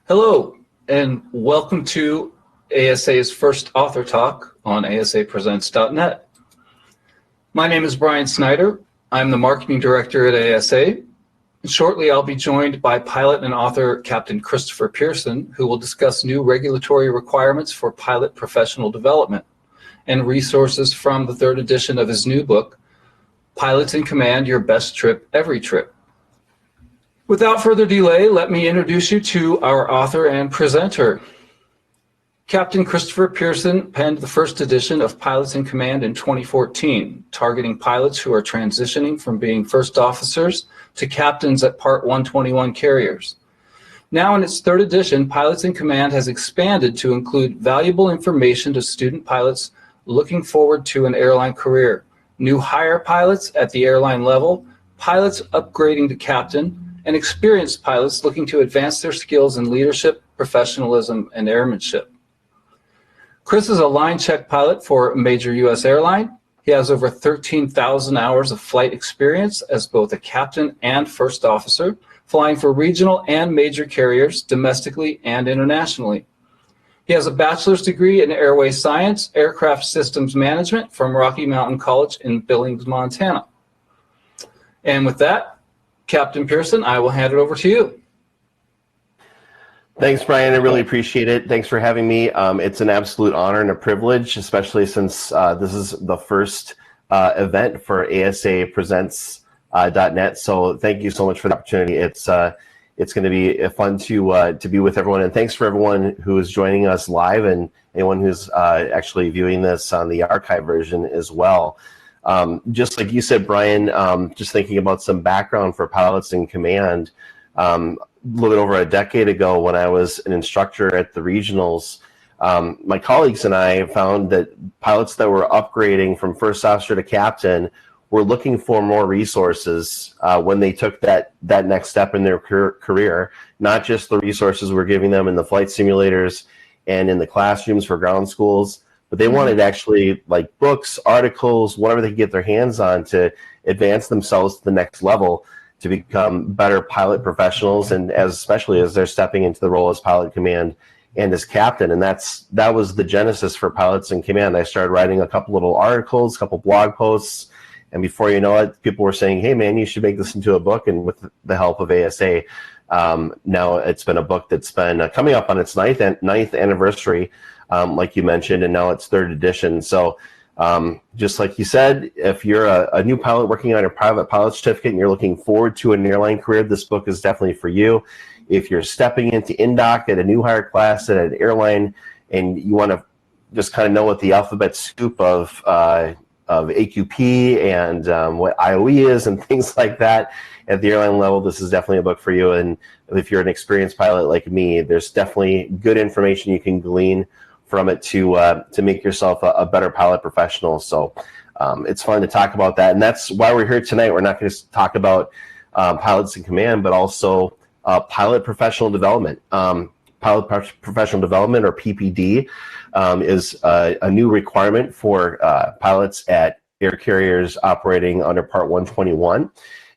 Hello, and welcome to ASA's first author talk on asapresents.net. My name is Brian Snyder. I'm the marketing director at ASA. And shortly, I'll be joined by pilot and author Captain Kristofer Pierson, who will discuss new regulatory requirements for pilot professional development and resources from the third edition of his new book, Pilots in Command, Your Best Trip Every Trip. Without further delay, let me introduce you to our author and presenter. Captain Kristofer Pierson penned the first edition of Pilots in Command in 2014, targeting pilots who are transitioning from being first officers to captains at Part 121 carriers. Now in its third edition, Pilots in Command has expanded to include valuable information to student pilots looking forward to an airline career, new hire pilots at the airline level, pilots upgrading to captain, and experienced pilots looking to advance their skills in leadership, professionalism, and airmanship. Chris is a line check pilot for a major U.S. airline. He has over 13,000 hours of flight experience as both a captain and first officer, flying for regional and major carriers domestically and internationally. He has a bachelor's degree in airway science, aircraft systems management from Rocky Mountain College in Billings, Montana. And with that, Captain Pierson, I will hand it over to you. Thanks, Brian. I really appreciate it. Thanks for having me. It's an absolute honor and a privilege, especially since this is the first event for ASA Presents .net. So thank you so much for the opportunity. It's going to be fun to be with everyone. And thanks for everyone who is joining us live and anyone who's actually viewing this on the archive version as well. Just like you said, Brian, just thinking about some background for Pilots in Command, a little bit over a decade ago when I was an instructor at the regionals, my colleagues and I found that pilots that were upgrading from first officer to captain were looking for more resources when they took that next step in their career, not just the resources we're giving them in the flight simulators and in the classrooms for ground schools, but they wanted actually like books, articles, whatever they could get their hands on to advance themselves to the next level to become better pilot professionals, and especially as they're stepping into the role as pilot command and as captain. And that was the genesis for Pilots in Command. I started writing a couple little articles, a couple blog posts, and before you know it, people were saying, hey man, you should make this into a book. And with the help of ASA, now it's been a book that's been coming up on its ninth anniversary, like you mentioned, and now it's third edition. So just like you said, if you're a new pilot working on your private pilot certificate and you're looking forward to an airline career, this book is definitely for you. If you're stepping into INDOC at a new hire class at an airline and you want to just kind of know what the alphabet soup of AQP and what IOE is and things like that at the airline level, this is definitely a book for you. And if you're an experienced pilot like me, there's definitely good information you can glean from it to make yourself a better pilot professional. So it's fun to talk about that. And that's why we're here tonight. We're not going to talk about Pilots in Command, but also pilot professional development. Pilot professional development, or PPD, is a new requirement for pilots at air carriers operating under Part 121.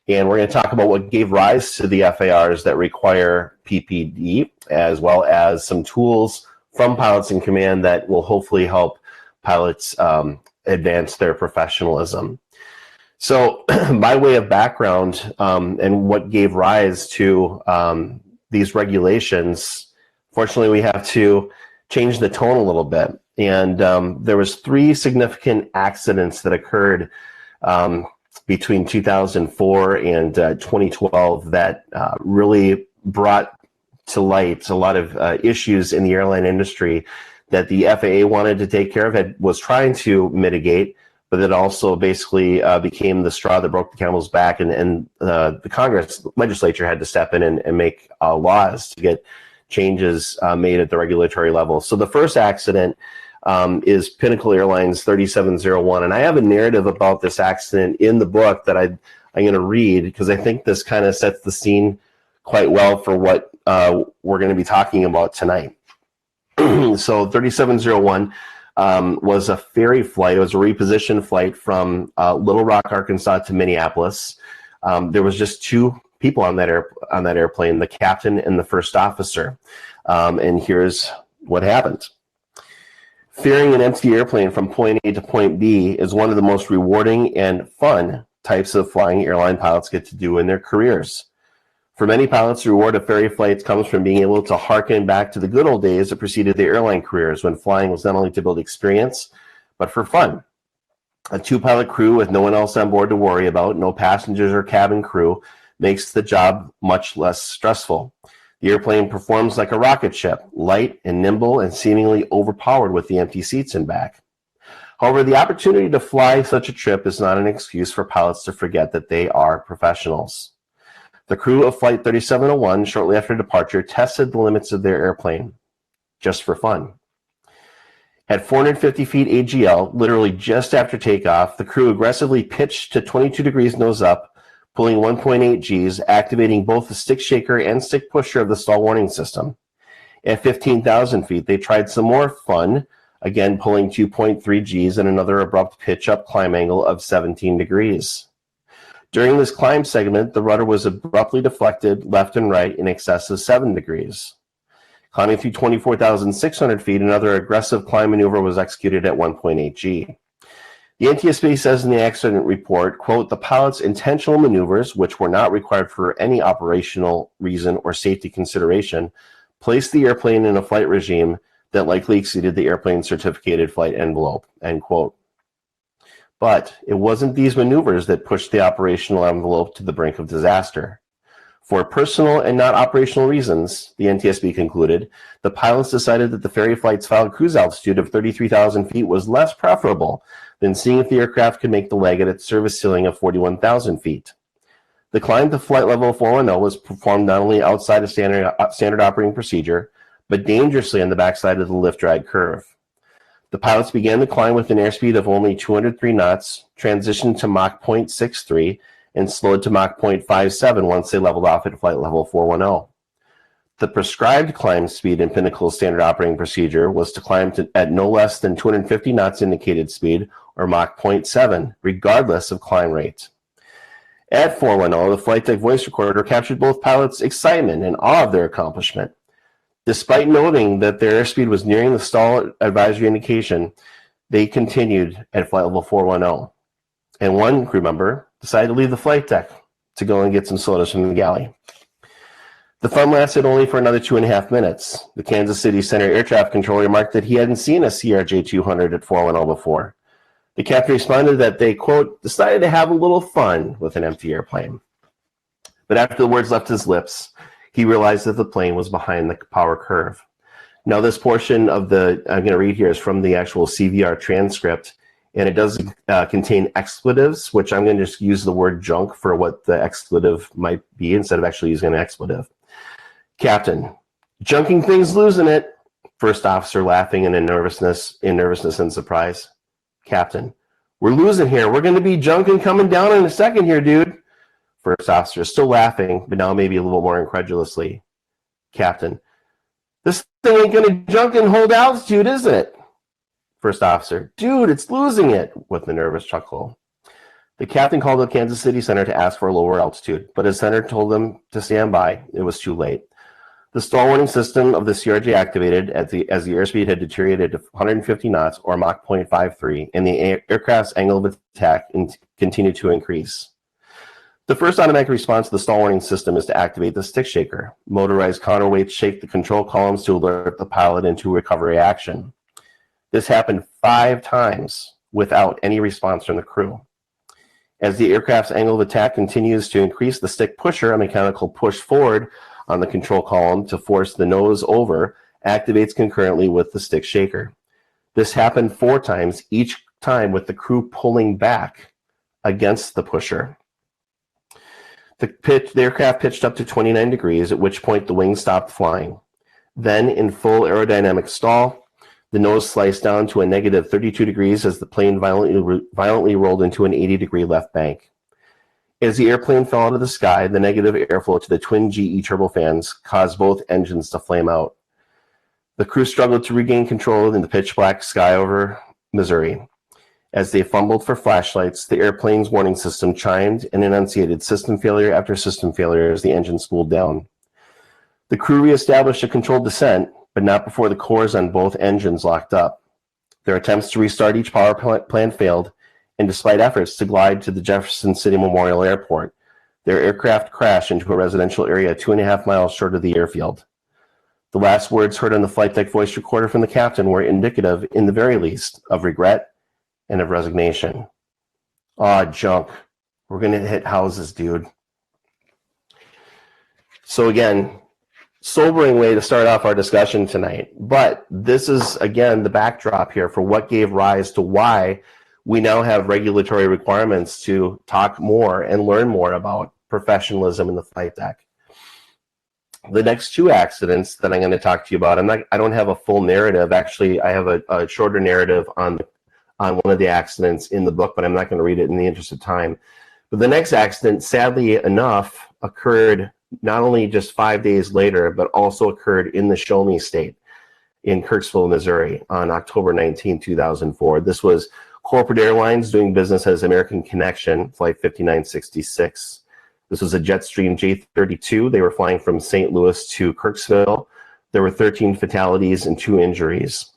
And we're going to talk about what gave rise to the FARs that require PPD, as well as some tools from Pilots in Command that will hopefully help pilots advance their professionalism. So by way of background and what gave rise to these regulations, fortunately we have to change the tone a little bit. And there was 3 significant accidents that occurred between 2004 and 2012 that really brought to light a lot of issues in the airline industry that the FAA wanted to take care of, was trying to mitigate, but that also basically became the straw that broke the camel's back, and the Congress legislature had to step in and make laws to get changes made at the regulatory level. So the first accident is Pinnacle Airlines 3701, and I have a narrative about this accident in the book that I'm going to read because I think this kind of sets the scene quite well for what we're going to be talking about tonight. So 3701 was a ferry flight. It was a repositioned flight from Little Rock, Arkansas to Minneapolis. There was just 2 people on that airplane, the captain and the first officer. And here's what happened. Ferrying an empty airplane from point A to point B is one of the most rewarding and fun types of flying airline pilots get to do in their careers. For many pilots, the reward of ferry flights comes from being able to harken back to the good old days that preceded their airline careers, when flying was not only to build experience, but for fun. A two-pilot crew with no one else on board to worry about, no passengers or cabin crew, makes the job much less stressful. The airplane performs like a rocket ship, light and nimble and seemingly overpowered with the empty seats in back. However, the opportunity to fly such a trip is not an excuse for pilots to forget that they are professionals. The crew of Flight 3701, shortly after departure, tested the limits of their airplane, just for fun. At 450 feet AGL, literally just after takeoff, the crew aggressively pitched to 22 degrees nose up, pulling 1.8 Gs, activating both the stick shaker and stick pusher of the stall warning system. At 15,000 feet, they tried some more fun, again pulling 2.3 Gs and another abrupt pitch-up climb angle of 17 degrees. During this climb segment, the rudder was abruptly deflected left and right in excess of 7 degrees. Climbing through 24,600 feet, another aggressive climb maneuver was executed at 1.8 G. The NTSB says in the accident report, quote, the pilot's intentional maneuvers, which were not required for any operational reason or safety consideration, placed the airplane in a flight regime that likely exceeded the airplane's certificated flight envelope, end quote. But it wasn't these maneuvers that pushed the operational envelope to the brink of disaster. For personal and not operational reasons, the NTSB concluded, the pilots decided that the ferry flight's filed cruise altitude of 33,000 feet was less preferable than seeing if the aircraft could make the leg at its service ceiling of 41,000 feet. The climb to flight level 410 was performed not only outside of standard operating procedure, but dangerously on the backside of the lift-drag curve. The pilots began the climb with an airspeed of only 203 knots, transitioned to Mach 0.63, and slowed to Mach 0.57 once they leveled off at flight level 410. The prescribed climb speed in Pinnacle's standard operating procedure was to climb at no less than 250 knots indicated speed, or Mach 0.7, regardless of climb rate. At 410, the flight deck voice recorder captured both pilots' excitement and awe of their accomplishment. Despite noting that their airspeed was nearing the stall advisory indication, they continued at flight level 410. And one crew member decided to leave the flight deck to go and get some sodas from the galley. The fun lasted only for another 2.5 minutes. The Kansas City Center air traffic controller remarked that he hadn't seen a CRJ-200 at 410 before. The captain responded that they, quote, decided to have a little fun with an empty airplane. But after the words left his lips, he realized that the plane was behind the power curve. Now, this portion of I'm going to read here is from the actual CVR transcript, and it does contain expletives, which I'm going to just use the word junk for what the expletive might be instead of actually using an expletive. Captain, junking things, losing it. First officer laughing in nervousness and surprise. Captain, we're losing here. We're going to be junking coming down in a second here, dude. First officer, still laughing, but now maybe a little more incredulously. Captain, this thing ain't going to junk and hold altitude, is it? First officer, dude, it's losing it, with a nervous chuckle. The captain called the Kansas City Center to ask for a lower altitude, but his center told them to stand by. It was too late. The stall warning system of the CRJ activated as the airspeed had deteriorated to 150 knots, or Mach 0.53, and the aircraft's angle of attack continued to increase. The first automatic response to the stall warning system is to activate the stick shaker. Motorized counterweights shake the control columns to alert the pilot into recovery action. This happened 5 times without any response from the crew. As the aircraft's angle of attack continues to increase, the stick pusher, a mechanical push forward on the control column to force the nose over, activates concurrently with the stick shaker. This happened 4 times, each time with the crew pulling back against the pusher. The aircraft pitched up to 29 degrees, at which point the wings stopped flying. Then, in full aerodynamic stall, the nose sliced down to a negative 32 degrees as the plane violently rolled into an 80-degree left bank. As the airplane fell out of the sky, the negative airflow to the twin GE turbofans caused both engines to flame out. The crew struggled to regain control in the pitch black sky over Missouri. As they fumbled for flashlights, the airplane's warning system chimed and enunciated system failure after system failure as the engine spooled down. The crew reestablished a controlled descent, but not before the cores on both engines locked up. Their attempts to restart each power plant failed, and despite efforts to glide to the Jefferson City Memorial Airport, their aircraft crashed into a residential area 2.5 miles short of the airfield. The last words heard on the flight deck voice recorder from the captain were indicative, in the very least, of regret and of resignation. Aw, junk. We're going to hit houses, dude. So again, sobering way to start off our discussion tonight. But this is, again, the backdrop here for what gave rise to why we now have regulatory requirements to talk more and learn more about professionalism in the flight deck. The next two accidents that I'm going to talk to you about, I don't have a full narrative. Actually, I have a shorter narrative on one of the accidents in the book, but I'm not going to read it in the interest of time. But the next accident, sadly enough, occurred not only just 5 days later, but also occurred in the Show Me State in Kirksville, Missouri on October 19, 2004. This was Corporate Airlines doing business as American Connection, Flight 5966. This was a Jetstream J32. They were flying from St. Louis to Kirksville. There were 13 fatalities and 2 injuries.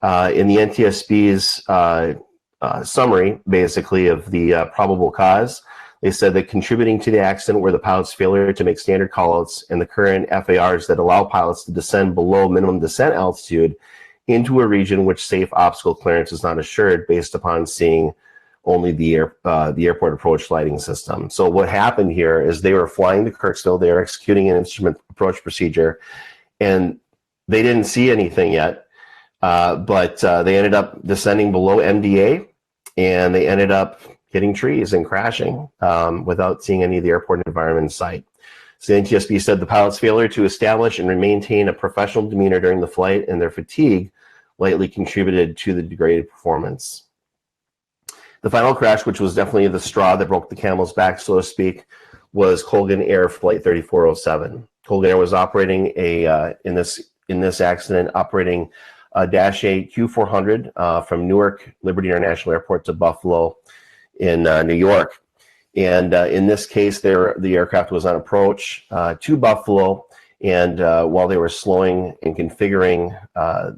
In the NTSB's summary, basically, of the probable cause, they said that contributing to the accident were the pilot's failure to make standard callouts and the current FARs that allow pilots to descend below minimum descent altitude into a region which safe obstacle clearance is not assured based upon seeing only the airport approach lighting system. So what happened here is they were flying to Kirksville, they were executing an instrument approach procedure, and they didn't see anything yet, but they ended up descending below MDA, and they ended up hitting trees and crashing without seeing any of the airport environment in sight. So the NTSB said the pilot's failure to establish and maintain a professional demeanor during the flight and their fatigue likely contributed to the degraded performance. The final crash, which was definitely the straw that broke the camel's back, so to speak, was Colgan Air Flight 3407. Colgan Air was operating in this accident, operating a Dash 8 Q400 from Newark Liberty International Airport to Buffalo in New York. And in this case, the aircraft was on approach to Buffalo, and while they were slowing and configuring,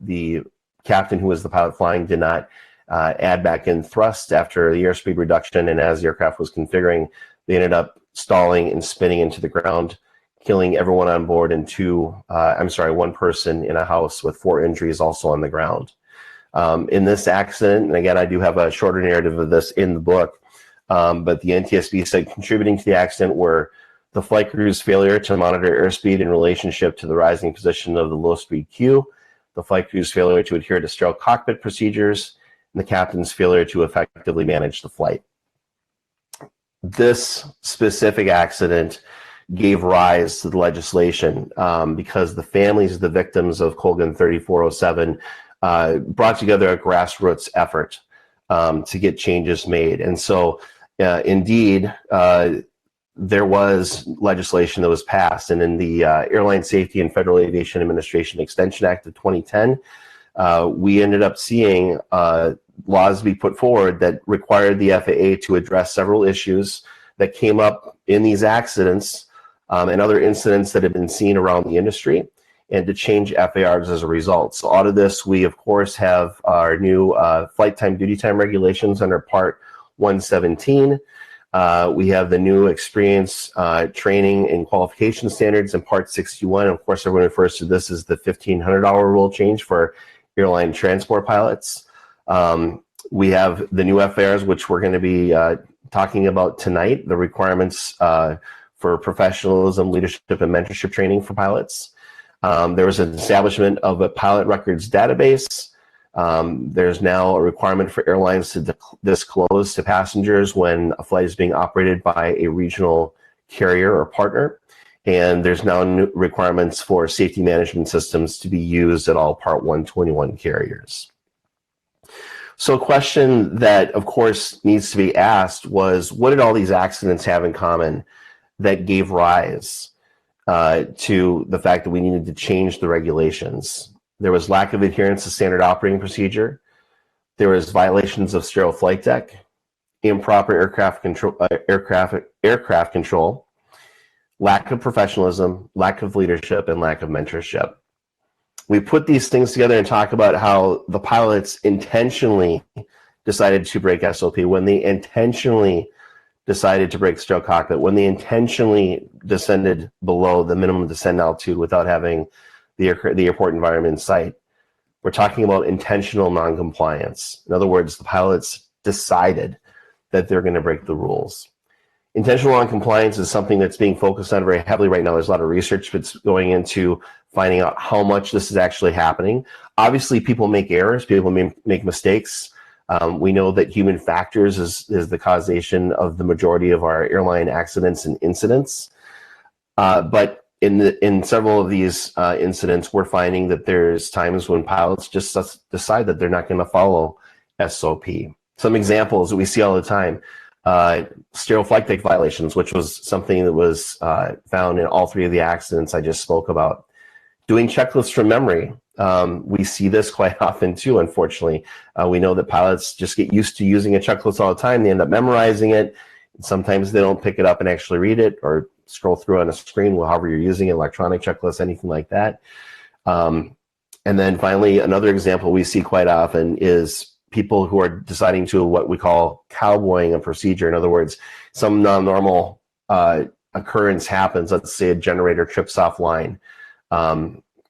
the captain, who was the pilot flying, did not add back in thrust after the airspeed reduction, and as the aircraft was configuring, they ended up stalling and spinning into the ground, killing everyone on board and one person in a house with 4 injuries also on the ground. In this accident, and again, I do have a shorter narrative of this in the book, but the NTSB said contributing to the accident were the flight crew's failure to monitor airspeed in relationship to the rising position of the low-speed queue, the flight crew's failure to adhere to sterile cockpit procedures, and the captain's failure to effectively manage the flight. This specific accident gave rise to the legislation because the families of the victims of Colgan 3407 brought together a grassroots effort to get changes made. And so indeed, there was legislation that was passed, and in the Airline Safety and Federal Aviation Administration Extension Act of 2010, we ended up seeing laws be put forward that required the FAA to address several issues that came up in these accidents and other incidents that have been seen around the industry, and to change FARs as a result. So out of this, we of course have our new flight time, duty time regulations under Part 117. We have the new experience training and qualification standards in Part 61. Of course, everyone refers to this as the $1,500 rule change for airline transport pilots. We have the new FARs, which we're going to be talking about tonight, the requirements for professionalism, leadership, and mentorship training for pilots. There was an establishment of a pilot records database. There's now a requirement for airlines to disclose to passengers when a flight is being operated by a regional carrier or partner. And there's now new requirements for safety management systems to be used at all Part 121 carriers. So a question that, of course, needs to be asked was, what did all these accidents have in common that gave rise to the fact that we needed to change the regulations? There was lack of adherence to standard operating procedure. There was violations of sterile flight deck, improper aircraft control, lack of professionalism, lack of leadership, and lack of mentorship. We put these things together and talk about how the pilots intentionally decided to break SOP, when they intentionally decided to break sterile cockpit, when they intentionally descended below the minimum descent altitude without having the airport environment in sight. We're talking about intentional noncompliance. In other words, the pilots decided that they're going to break the rules. Intentional noncompliance is something that's being focused on very heavily right now. There's a lot of research that's going into finding out how much this is actually happening. Obviously, people make errors, people make mistakes. We know that human factors is the causation of the majority of our airline accidents and incidents. But in several of these incidents, we're finding that there's times when pilots just decide that they're not going to follow SOP. Some examples that we see all the time: sterile flight deck violations, which was something that was found in all three of the accidents I just spoke about. Doing checklists from memory. We see this quite often too, unfortunately. We know that pilots just get used to using a checklist all the time. They end up memorizing it. Sometimes they don't pick it up and actually read it or scroll through on a screen, however you're using it, electronic checklist, anything like that. And then finally, another example we see quite often is people who are deciding to what we call cowboying a procedure. In other words, some non-normal occurrence happens. Let's say a generator trips offline.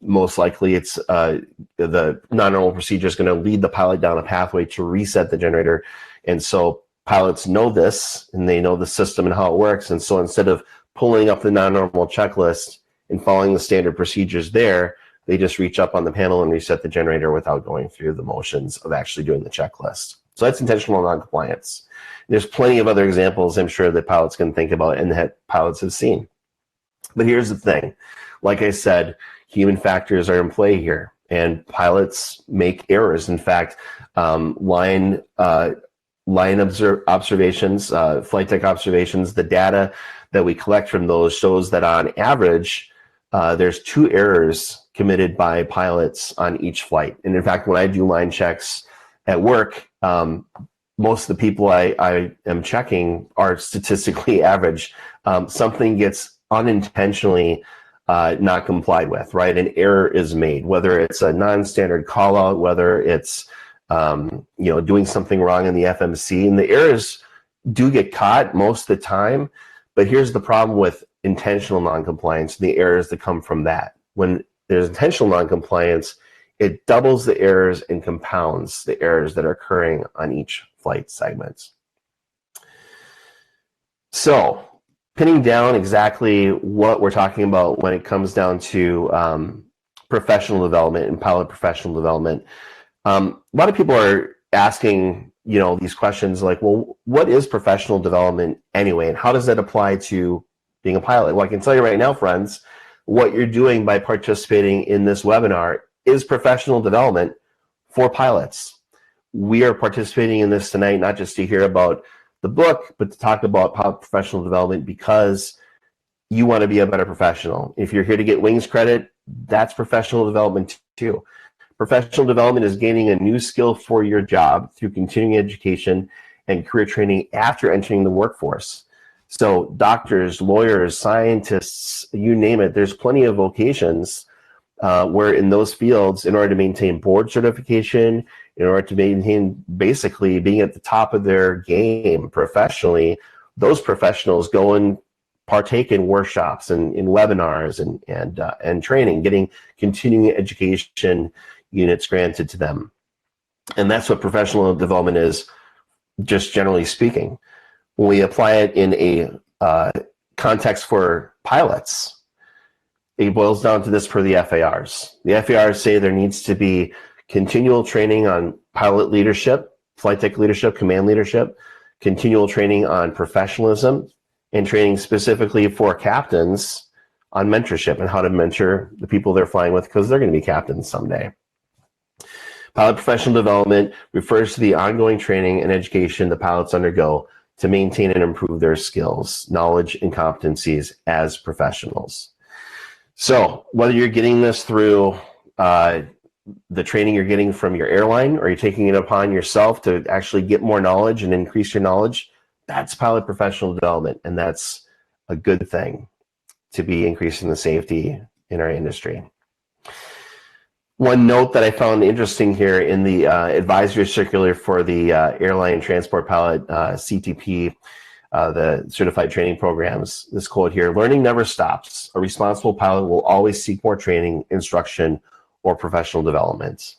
Most likely it's the non-normal procedure is going to lead the pilot down a pathway to reset the generator. And so pilots know this, and they know the system and how it works. And so instead of pulling up the non-normal checklist and following the standard procedures there, they just reach up on the panel and reset the generator without going through the motions of actually doing the checklist. So that's intentional noncompliance. There's plenty of other examples I'm sure that pilots can think about and that pilots have seen. But here's the thing. Like I said, human factors are in play here, and pilots make errors. In fact, line observations, flight deck observations, the data that we collect from those shows that on average, there's 2 errors committed by pilots on each flight. And in fact, when I do line checks at work, most of the people I am checking are statistically average. Something gets unintentionally not complied with, right? An error is made, whether it's a non-standard call out, whether it's doing something wrong in the FMC, and the errors do get caught most of the time. But here's the problem with intentional noncompliance, the errors that come from that. When there's intentional noncompliance, it doubles the errors and compounds the errors that are occurring on each flight segment. So, pinning down exactly what we're talking about when it comes down to professional development and pilot professional development. A lot of people are asking, these questions like, well, what is professional development anyway, and how does that apply to being a pilot? Well, I can tell you right now, friends, what you're doing by participating in this webinar is professional development for pilots. We are participating in this tonight, not just to hear about the book, but to talk about professional development because you want to be a better professional. If you're here to get wings credit, that's professional development too. Professional development is gaining a new skill for your job through continuing education and career training after entering the workforce. So doctors, lawyers, scientists, you name it, there's plenty of vocations where in those fields, in order to maintain board certification, in order to maintain basically being at the top of their game professionally, those professionals go and partake in workshops and in webinars and training, getting continuing education units granted to them. And that's what professional development is, just generally speaking. When we apply it in a context for pilots, it boils down to this for the FARs. The FARs say there needs to be continual training on pilot leadership, flight deck leadership, command leadership, continual training on professionalism, and training specifically for captains on mentorship and how to mentor the people they're flying with because they're going to be captains someday. Pilot professional development refers to the ongoing training and education the pilots undergo to maintain and improve their skills, knowledge, and competencies as professionals. So whether you're getting this through the training you're getting from your airline, or you're taking it upon yourself to actually get more knowledge and increase your knowledge, that's pilot professional development, and that's a good thing to be increasing the safety in our industry. One note that I found interesting here in the advisory circular for the airline transport pilot CTP, the certified training programs, this quote here: learning never stops. A responsible pilot will always seek more training, instruction, or professional development.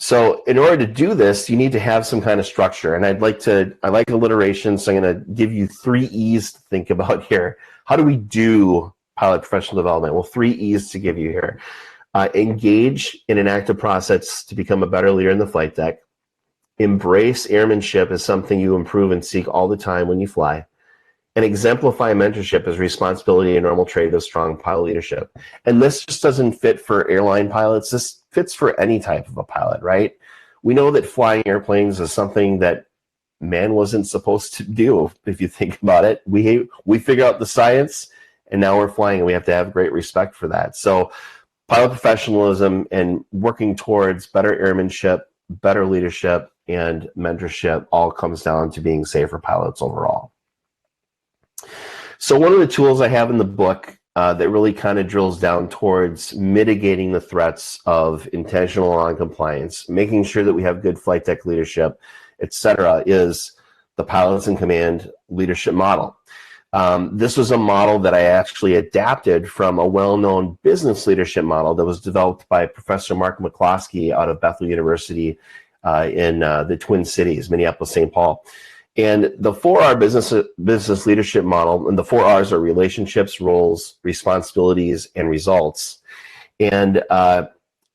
So in order to do this, you need to have some kind of structure. And I like alliteration, so I'm going to give you 3 E's to think about here. How do we do pilot professional development? Well, 3 E's to give you here. Engage in an active process to become a better leader in the flight deck. Embrace airmanship as something you improve and seek all the time when you fly. And exemplify mentorship as responsibility and normal trait of strong pilot leadership. And this just doesn't fit for airline pilots. This fits for any type of a pilot, right? We know that flying airplanes is something that man wasn't supposed to do, if you think about it. We figure out the science, and now we're flying, and we have to have great respect for that. So pilot professionalism and working towards better airmanship, better leadership, and mentorship all comes down to being safer pilots overall. So one of the tools I have in the book that really kind of drills down towards mitigating the threats of intentional non-compliance, making sure that we have good flight deck leadership, etc., is the pilots in command leadership model. This was a model that I actually adapted from a well-known business leadership model that was developed by Professor Mark McCloskey out of Bethel University in the Twin Cities, Minneapolis, St. Paul. And the 4R business leadership model, and the 4 R's are relationships, roles, responsibilities, and results. And the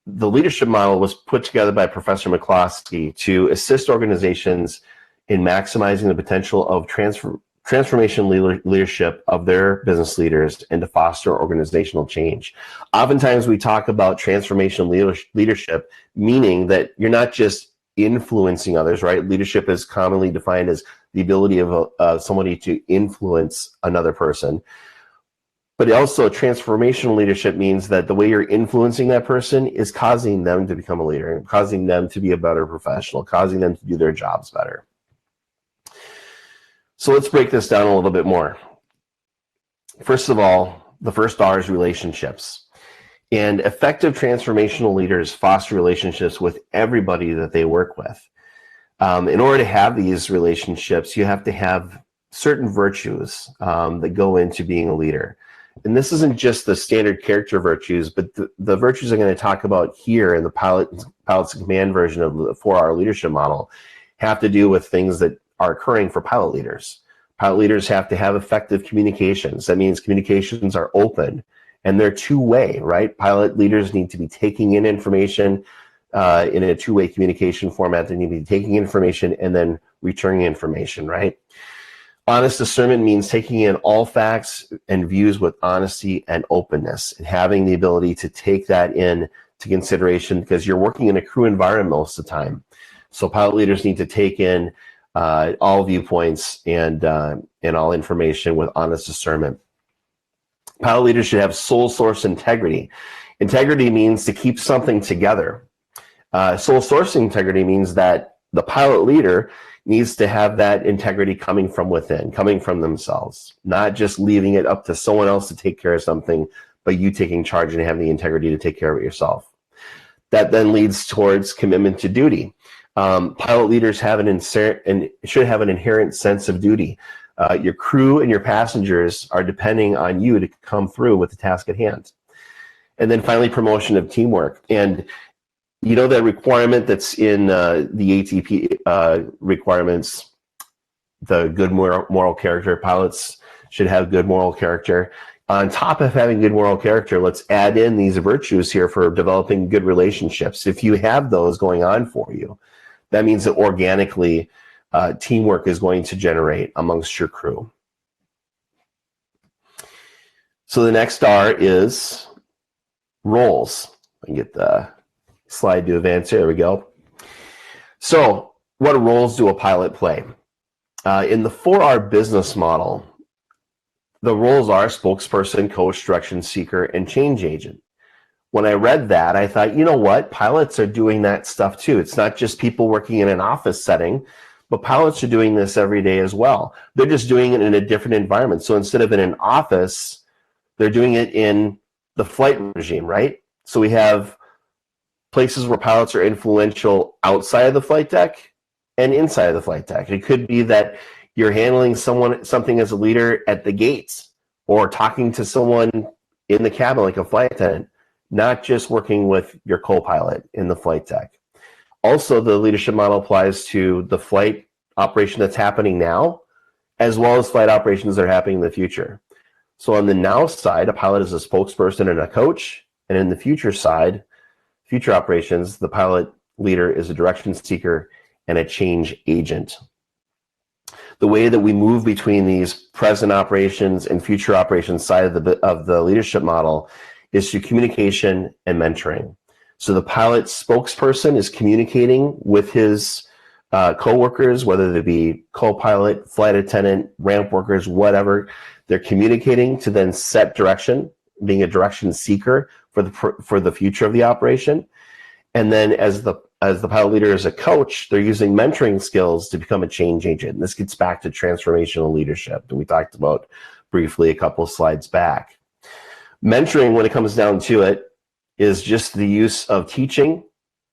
leadership model was put together by Professor McCloskey to assist organizations in maximizing the potential of transformation leadership of their business leaders and to foster organizational change. Oftentimes we talk about transformational leadership, meaning that you're not just influencing others, right? Leadership is commonly defined as the ability of somebody to influence another person. But also transformational leadership means that the way you're influencing that person is causing them to become a leader, and causing them to be a better professional, causing them to do their jobs better. So let's break this down a little bit more. First of all, the first R is relationships. And effective transformational leaders foster relationships with everybody that they work with. In order to have these relationships, you have to have certain virtues that go into being a leader. And this isn't just the standard character virtues, but the virtues I'm going to talk about here in the pilots in command version of the 4R leadership model have to do with things that are occurring for pilot leaders. Pilot leaders have to have effective communications. That means communications are open and they're two-way, right? Pilot leaders need to be taking in information in a two-way communication format. They need to be taking information and then returning information, right? Honest discernment means taking in all facts and views with honesty and openness, and having the ability to take that in to consideration, because you're working in a crew environment most of the time. So pilot leaders need to take in all viewpoints and all information with honest discernment. Pilot leaders should have sole source integrity. Integrity means to keep something together. Sole source integrity means that the pilot leader needs to have that integrity coming from within, coming from themselves, not just leaving it up to someone else to take care of something, but you taking charge and having the integrity to take care of it yourself. That then leads towards commitment to duty. Pilot leaders have should have an inherent sense of duty. Your crew and your passengers are depending on you to come through with the task at hand. And then finally, promotion of teamwork. And you know that requirement that's in the ATP requirements, the good moral character. Pilots should have good moral character. On top of having good moral character, let's add in these virtues here for developing good relationships. If you have those going on for you, that means that organically teamwork is going to generate amongst your crew. So the next R is roles. I can get the slide to advance here. There we go. So what roles do a pilot play? In the 4R business model, the roles are spokesperson, coach, direction seeker, and change agent. when I read that, I thought, you know what? Pilots are doing that stuff too. It's not just people working in an office setting, but pilots are doing this every day as well. They're just doing it in a different environment. So instead of in an office, they're doing it in the flight regime, right? So we have places where pilots are influential outside of the flight deck and inside of the flight deck. It could be that you're handling something as a leader at the gates, or talking to someone in the cabin like a flight attendant, not just working with your co-pilot in the flight deck. Also, the leadership model applies to the flight operation that's happening now, as well as flight operations that are happening in the future. So on the now side, a pilot is a spokesperson and a coach, and in the future side, future operations, the pilot leader is a direction seeker and a change agent. The way that we move between these present operations and future operations side of the leadership model is through communication and mentoring. So the pilot spokesperson is communicating with his coworkers, whether they be co-pilot, flight attendant, ramp workers, whatever. They're communicating to then set direction, being a direction seeker for the future of the operation. And then as the pilot leader, as a coach, they're using mentoring skills to become a change agent. And this gets back to transformational leadership that we talked about briefly a couple of slides back. Mentoring, when it comes down to it, is just the use of teaching,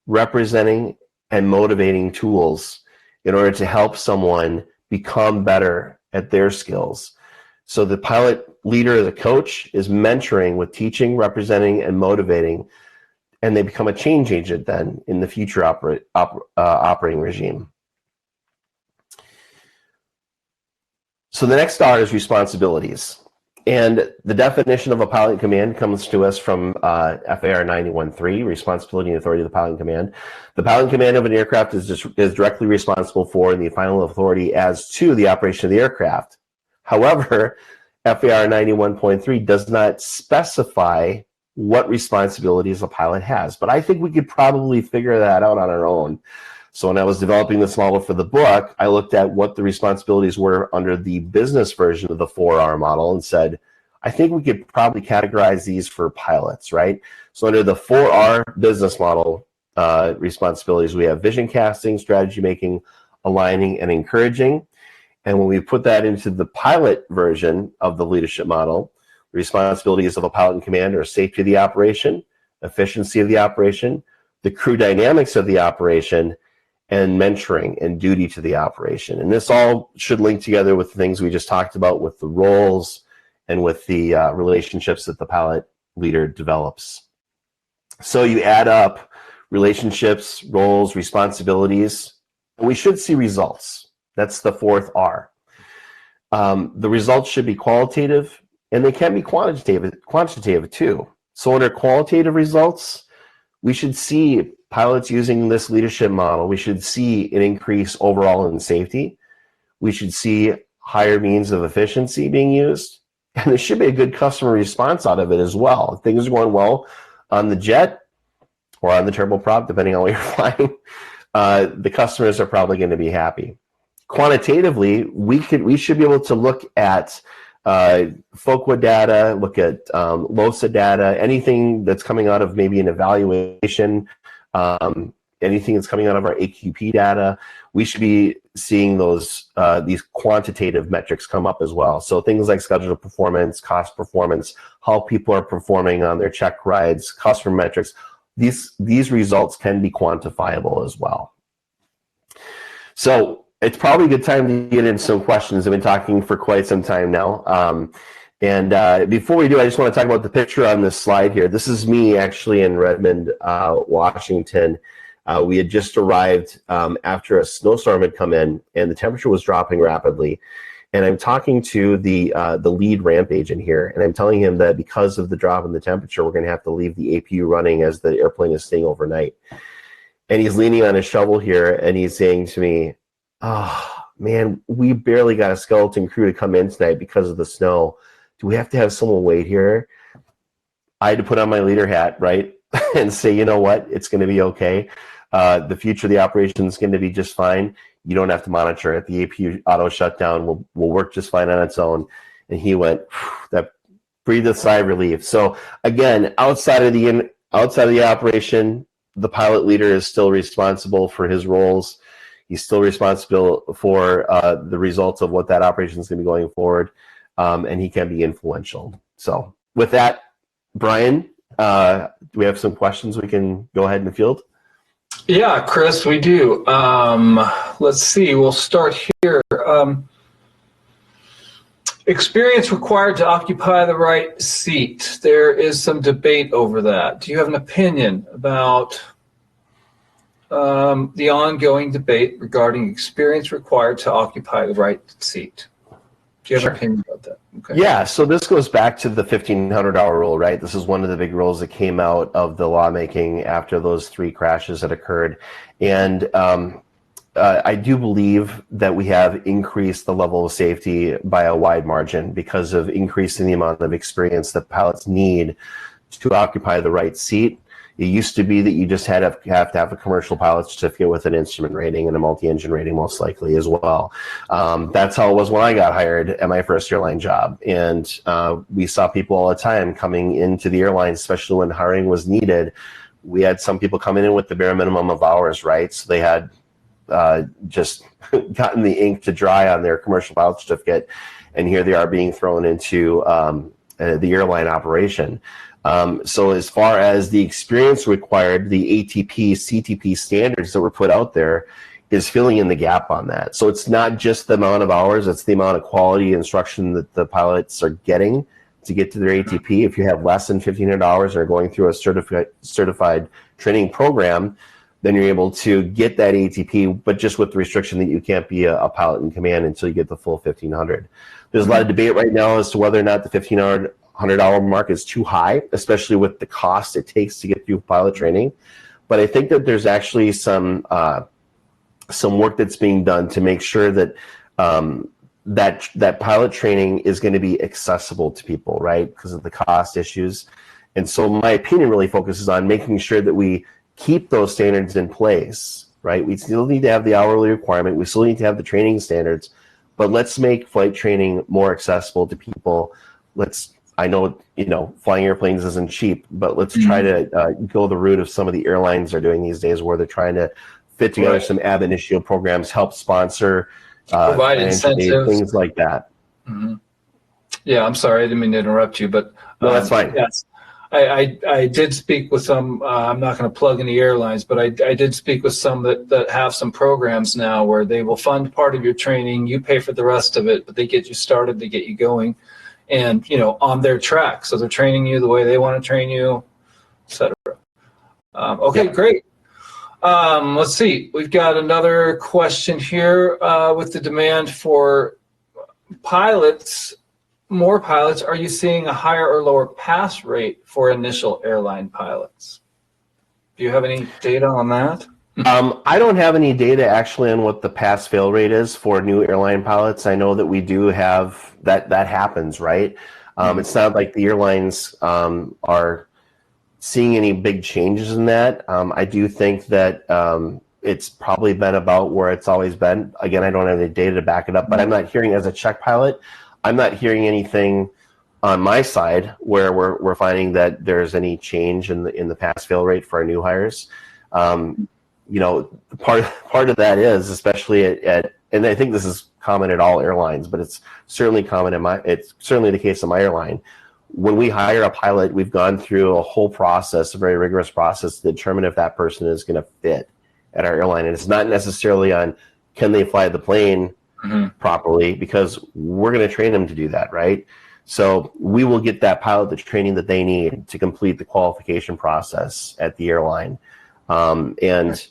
representing, and motivating tools in order to help someone become better at their skills. So the pilot leader as a coach is mentoring with teaching, representing, and motivating, and they become a change agent then in the future operating regime. So the next R is responsibilities. And the definition of a pilot in command comes to us from FAR 91.3, responsibility and authority of the pilot in command. The pilot in command of an aircraft is directly responsible for and the final authority as to the operation of the aircraft. However, FAR 91.3 does not specify what responsibilities a pilot has, but I think we could probably figure that out on our own. So when I was developing this model for the book, I looked at what the responsibilities were under the business version of the 4R model and said, I think we could probably categorize these for pilots, right? So under the 4R business model responsibilities, we have vision casting, strategy making, aligning, and encouraging. And when we put that into the pilot version of the leadership model, responsibilities of a pilot in command are safety of the operation, efficiency of the operation, the crew dynamics of the operation, and mentoring and duty to the operation. And this all should link together with the things we just talked about with the roles and with the relationships that the pilot leader develops. So you add up relationships, roles, responsibilities, and we should see results. That's the fourth R. The results should be qualitative, and they can be quantitative too. So under qualitative results, we should see pilots using this leadership model. We should see an increase overall in safety. We should see higher means of efficiency being used. And there should be a good customer response out of it as well. If things are going well on the jet or on the turboprop, depending on what you're flying, the customers are probably going to be happy. Quantitatively, we should be able to look at FOQA data, look at LOSA data, anything that's coming out of maybe an evaluation, anything that's coming out of our AQP data. We should be seeing these quantitative metrics come up as well. So things like scheduled performance, cost performance, how people are performing on their check rides, customer metrics. These results can be quantifiable as well. So it's probably a good time to get into some questions. I've been talking for quite some time now. And before we do, I just want to talk about the picture on this slide here. This is me actually in Redmond, Washington. We had just arrived after a snowstorm had come in, and the temperature was dropping rapidly. And I'm talking to the lead ramp agent here, and I'm telling him that because of the drop in the temperature, we're going to have to leave the APU running as the airplane is staying overnight. And he's leaning on his shovel here, and he's saying to me, "Oh, man, we barely got a skeleton crew to come in tonight because of the snow. Do we have to have someone wait here?" I had to put on my leader hat, right, and say, you know what, it's going to be okay. The future of the operation is going to be just fine. You don't have to monitor it. The APU auto shutdown will work just fine on its own. And he went, that breathed a sigh of relief. So again, outside of the outside of the operation, the pilot leader is still responsible for his roles. He's still responsible for the results of what that operation is going to be going forward, and he can be influential. So with that, Brian, do we have some questions we can go ahead and field? Yeah, Chris, we do. Let's see. We'll start here. Experience required to occupy the right seat. There is some debate over that. Do you have an opinion about the ongoing debate regarding experience required to occupy the right seat? Do you have an opinion about that? Okay. Yeah, so this goes back to the $1,500 rule, right? This is one of the big rules that came out of the lawmaking after those 3 crashes that occurred. And I do believe that we have increased the level of safety by a wide margin because of increasing the amount of experience that pilots need to occupy the right seat. It used to be that you just had to have a commercial pilot certificate with an instrument rating and a multi-engine rating, most likely as well. That's how it was when I got hired at my first airline job. And we saw people all the time coming into the airline, especially when hiring was needed. We had some people coming in with the bare minimum of hours, right? So they had just gotten the ink to dry on their commercial pilot certificate, and here they are being thrown into the airline operation. So as far as the experience required, the ATP, CTP standards that were put out there is filling in the gap on that. So it's not just the amount of hours, it's the amount of quality instruction that the pilots are getting to get to their ATP. If you have less than 1,500 hours and are going through a certified training program, then you're able to get that ATP, but just with the restriction that you can't be a pilot in command until you get the full 1,500. There's a lot of debate right now as to whether or not the $1,500 mark is too high, especially with the cost it takes to get through pilot training. But I think that there's actually some work that's being done to make sure that that pilot training is going to be accessible to people, right? Because of the cost issues. And so my opinion really focuses on making sure that we keep those standards in place, right? We still need to have the hourly requirement. We still need to have the training standards, but let's make flight training more accessible to people. I know, flying airplanes isn't cheap, but let's try to go the route of some of the airlines are doing these days, where they're trying to fit together some ab initio programs, help sponsor, provide incentives, things like that. Mm-hmm. Yeah, I'm sorry, I didn't mean to interrupt you, but no, that's fine. Yes, I did speak with some. I'm not going to plug any airlines, but I did speak with some that have some programs now where they will fund part of your training, you pay for the rest of it, but they get you started, they get you going. And, on their track. So they're training you the way they want to train you, etc. Okay, great. Let's see. We've got another question here with the demand for pilots, more pilots. Are you seeing a higher or lower pass rate for initial airline pilots? Do you have any data on that? I don't have any data actually on what the pass-fail rate is for new airline pilots. I know that we do have that happens, right? It's not like the airlines are seeing any big changes in that. I do think that it's probably been about where it's always been. Again, I don't have any data to back it up, but I'm not hearing, as a check pilot, I'm not hearing anything on my side where we're finding that there's any change in the pass-fail rate for our new hires. Part of that is, especially at and I think this is common at all airlines, but it's certainly common it's certainly the case in my airline. When we hire a pilot, we've gone through a whole process, a very rigorous process, to determine if that person is going to fit at our airline. And it's not necessarily on can they fly the plane properly, because we're going to train them to do that, right? So we will get that pilot the training that they need to complete the qualification process at the airline. And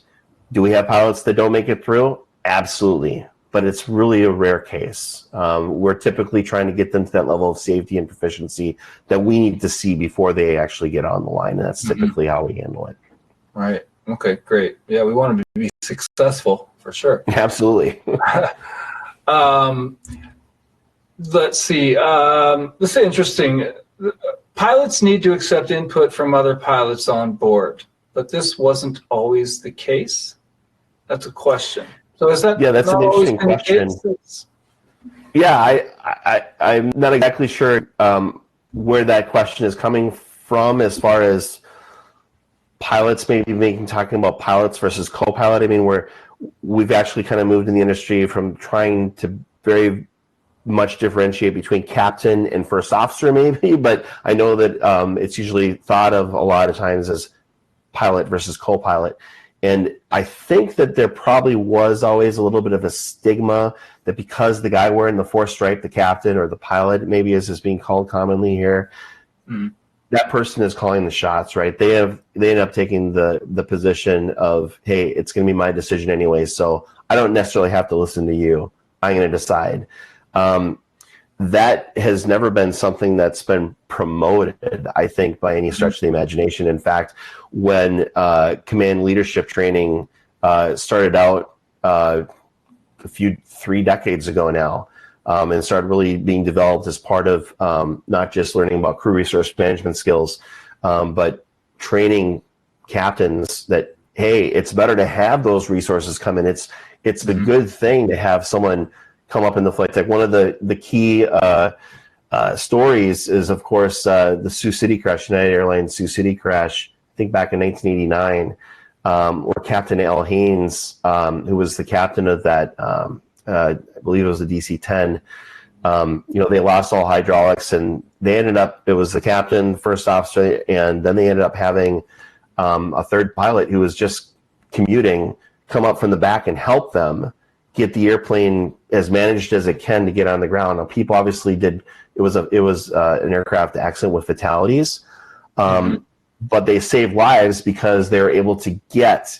do we have pilots that don't make it through? Absolutely. But it's really a rare case. We're typically trying to get them to that level of safety and proficiency that we need to see before they actually get on the line. And that's typically how we handle it. Right. Okay, great. Yeah, we want them to be successful for sure. Absolutely. Let's see. This is interesting. Pilots need to accept input from other pilots on board, but this wasn't always the case. That's a question. So is that? Yeah, that's an interesting question. Yeah, I'm not exactly sure where that question is coming from, as far as pilots maybe talking about pilots versus co-pilot. I mean, we've actually kind of moved in the industry from trying to very much differentiate between captain and first officer maybe, but I know that it's usually thought of a lot of times as pilot versus co-pilot. And I think that there probably was always a little bit of a stigma that because the guy wearing the fourth stripe, the captain or the pilot maybe is being called commonly here, that person is calling the shots, right? They end up taking the position of, hey, it's going to be my decision anyway, so I don't necessarily have to listen to you. I'm going to decide. That has never been something that's been promoted, I think, by any stretch of the imagination. In fact, when command leadership training started out 3 decades ago now, and started really being developed as part of not just learning about crew resource management skills, but training captains that, hey, it's better to have those resources come in. It's the good thing to have someone come up in the flight deck. One of the key stories is, of course, the Sioux City crash, United Airlines Sioux City crash, I think back in 1989, where Captain Al Haynes, who was the captain of that, I believe it was the DC-10, they lost all hydraulics, and they ended up, it was the captain, first officer, and then they ended up having a third pilot who was just commuting come up from the back and help them get the airplane as managed as it can to get on the ground. Now, people obviously did. It was an aircraft accident with fatalities, but they saved lives because they were able to get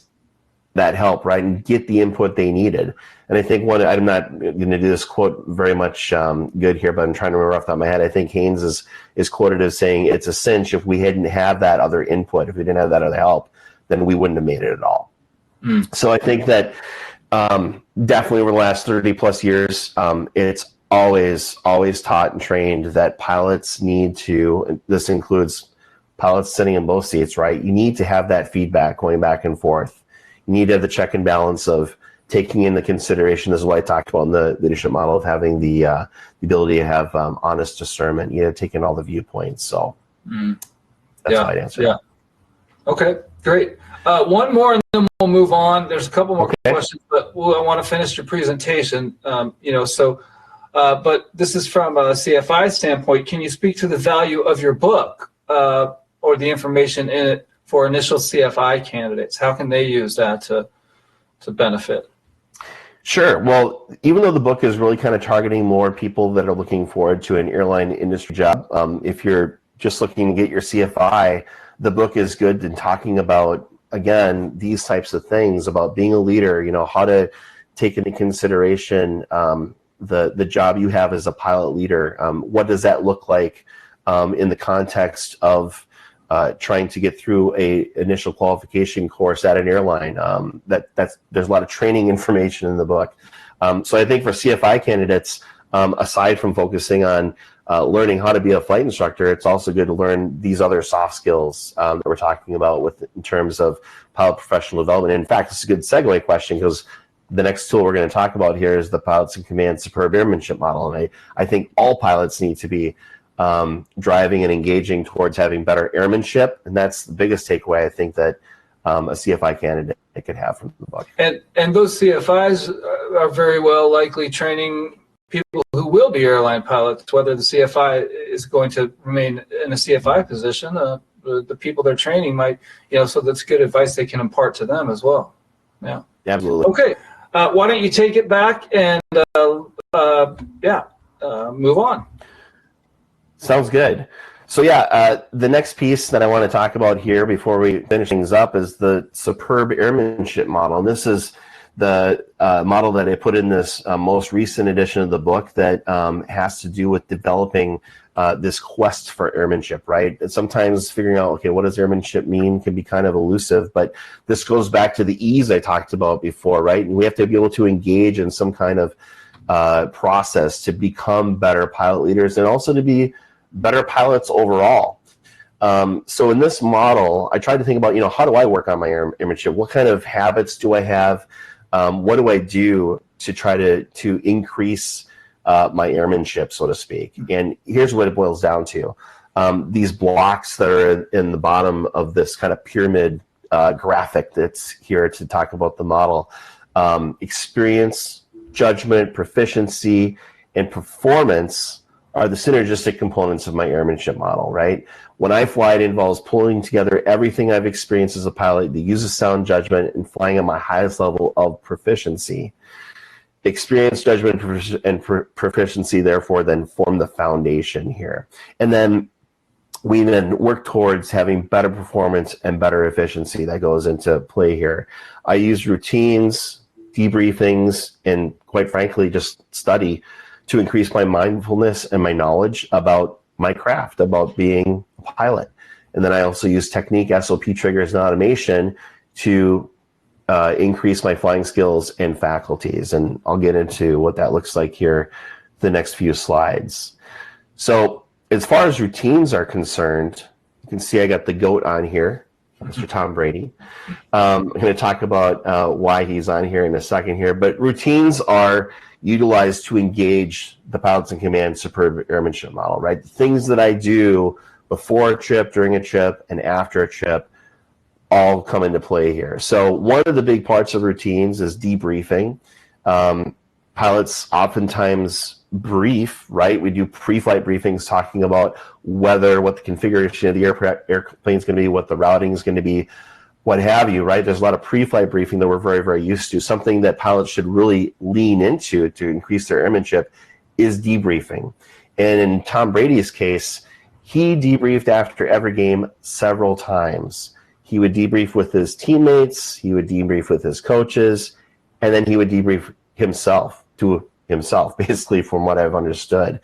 that help, right, and get the input they needed. And I think I'm not going to do this quote very much good here, but I'm trying to remember off the top of my head. I think Haynes is quoted as saying, "It's a cinch if we hadn't had that other input, if we didn't have that other help, then we wouldn't have made it at all." So I think that definitely over the last 30 plus years, it's always taught and trained that pilots need to, and this includes pilots sitting in both seats, right? You need to have that feedback going back and forth. You need to have the check and balance of taking into consideration, this is what I talked about in the leadership model, of having the ability to have honest discernment, taking all the viewpoints. So that's how I'd answer that. Okay, great. One more and then we'll move on. There's a couple more questions, but I want to finish your presentation. But this is from a CFI standpoint. Can you speak to the value of your book or the information in it for initial CFI candidates? How can they use that to benefit? Sure. Well, even though the book is really kind of targeting more people that are looking forward to an airline industry job, if you're just looking to get your CFI, the book is good in talking about, again, these types of things, about being a leader, how to take into consideration the job you have as a pilot leader. What does that look like in the context of trying to get through a initial qualification course at an airline? There's a lot of training information in the book. So I think for CFI candidates, aside from focusing on learning how to be a flight instructor, it's also good to learn these other soft skills that we're talking about in terms of pilot professional development. And in fact, it's a good segue question, because the next tool we're going to talk about here is the Pilots in Command Superb Airmanship Model. And I think all pilots need to be driving and engaging towards having better airmanship. And that's the biggest takeaway I think that a CFI candidate could have from the book. And those CFIs are very well likely training people who will be airline pilots, whether the CFI is going to remain in a CFI position. The people they're training might, so that's good advice they can impart to them as well. Yeah. Absolutely. Okay. Why don't you take it back and move on? Sounds good. So the next piece that I want to talk about here before we finish things up is the Superb Airmanship Model. And this is the model that I put in this most recent edition of the book that has to do with developing this quest for airmanship, right? And sometimes figuring out, okay, what does airmanship mean can be kind of elusive, but this goes back to the E's I talked about before, right? And we have to be able to engage in some kind of process to become better pilot leaders and also to be better pilots overall. So in this model, I tried to think about, how do I work on my airmanship? What kind of habits do I have? What do I do to try to increase my airmanship, so to speak? And here's what it boils down to. These blocks that are in the bottom of this kind of pyramid graphic that's here to talk about the model. Experience, judgment, proficiency, and performance are the synergistic components of my airmanship model, right? When I fly, it involves pulling together everything I've experienced as a pilot that uses sound judgment and flying at my highest level of proficiency. Experience, judgment, and proficiency, therefore, then form the foundation here. And then we then work towards having better performance and better efficiency that goes into play here. I use routines, debriefings, and quite frankly, just study to increase my mindfulness and my knowledge about my craft, about being a pilot. And then I also use technique, SOP triggers, and automation to increase my flying skills and faculties. And I'll get into what that looks like here the next few slides. So as far as routines are concerned, you can see I got the GOAT on here, Mr. Tom Brady. I'm going to talk about why he's on here in a second here. But routines are utilized to engage the pilots in command superb airmanship model, right? The things that I do before a trip, during a trip, and after a trip all come into play here. So one of the big parts of routines is debriefing. Pilots oftentimes brief, right? We do pre-flight briefings talking about what the configuration of the airplane is going to be, what the routing is going to be, what have you, right? There's a lot of pre-flight briefing that we're very, very used to. Something that pilots should really lean into to increase their airmanship is debriefing. And in Tom Brady's case, he debriefed after every game several times. He would debrief with his teammates, he would debrief with his coaches, and then he would debrief himself to himself, basically, from what I've understood.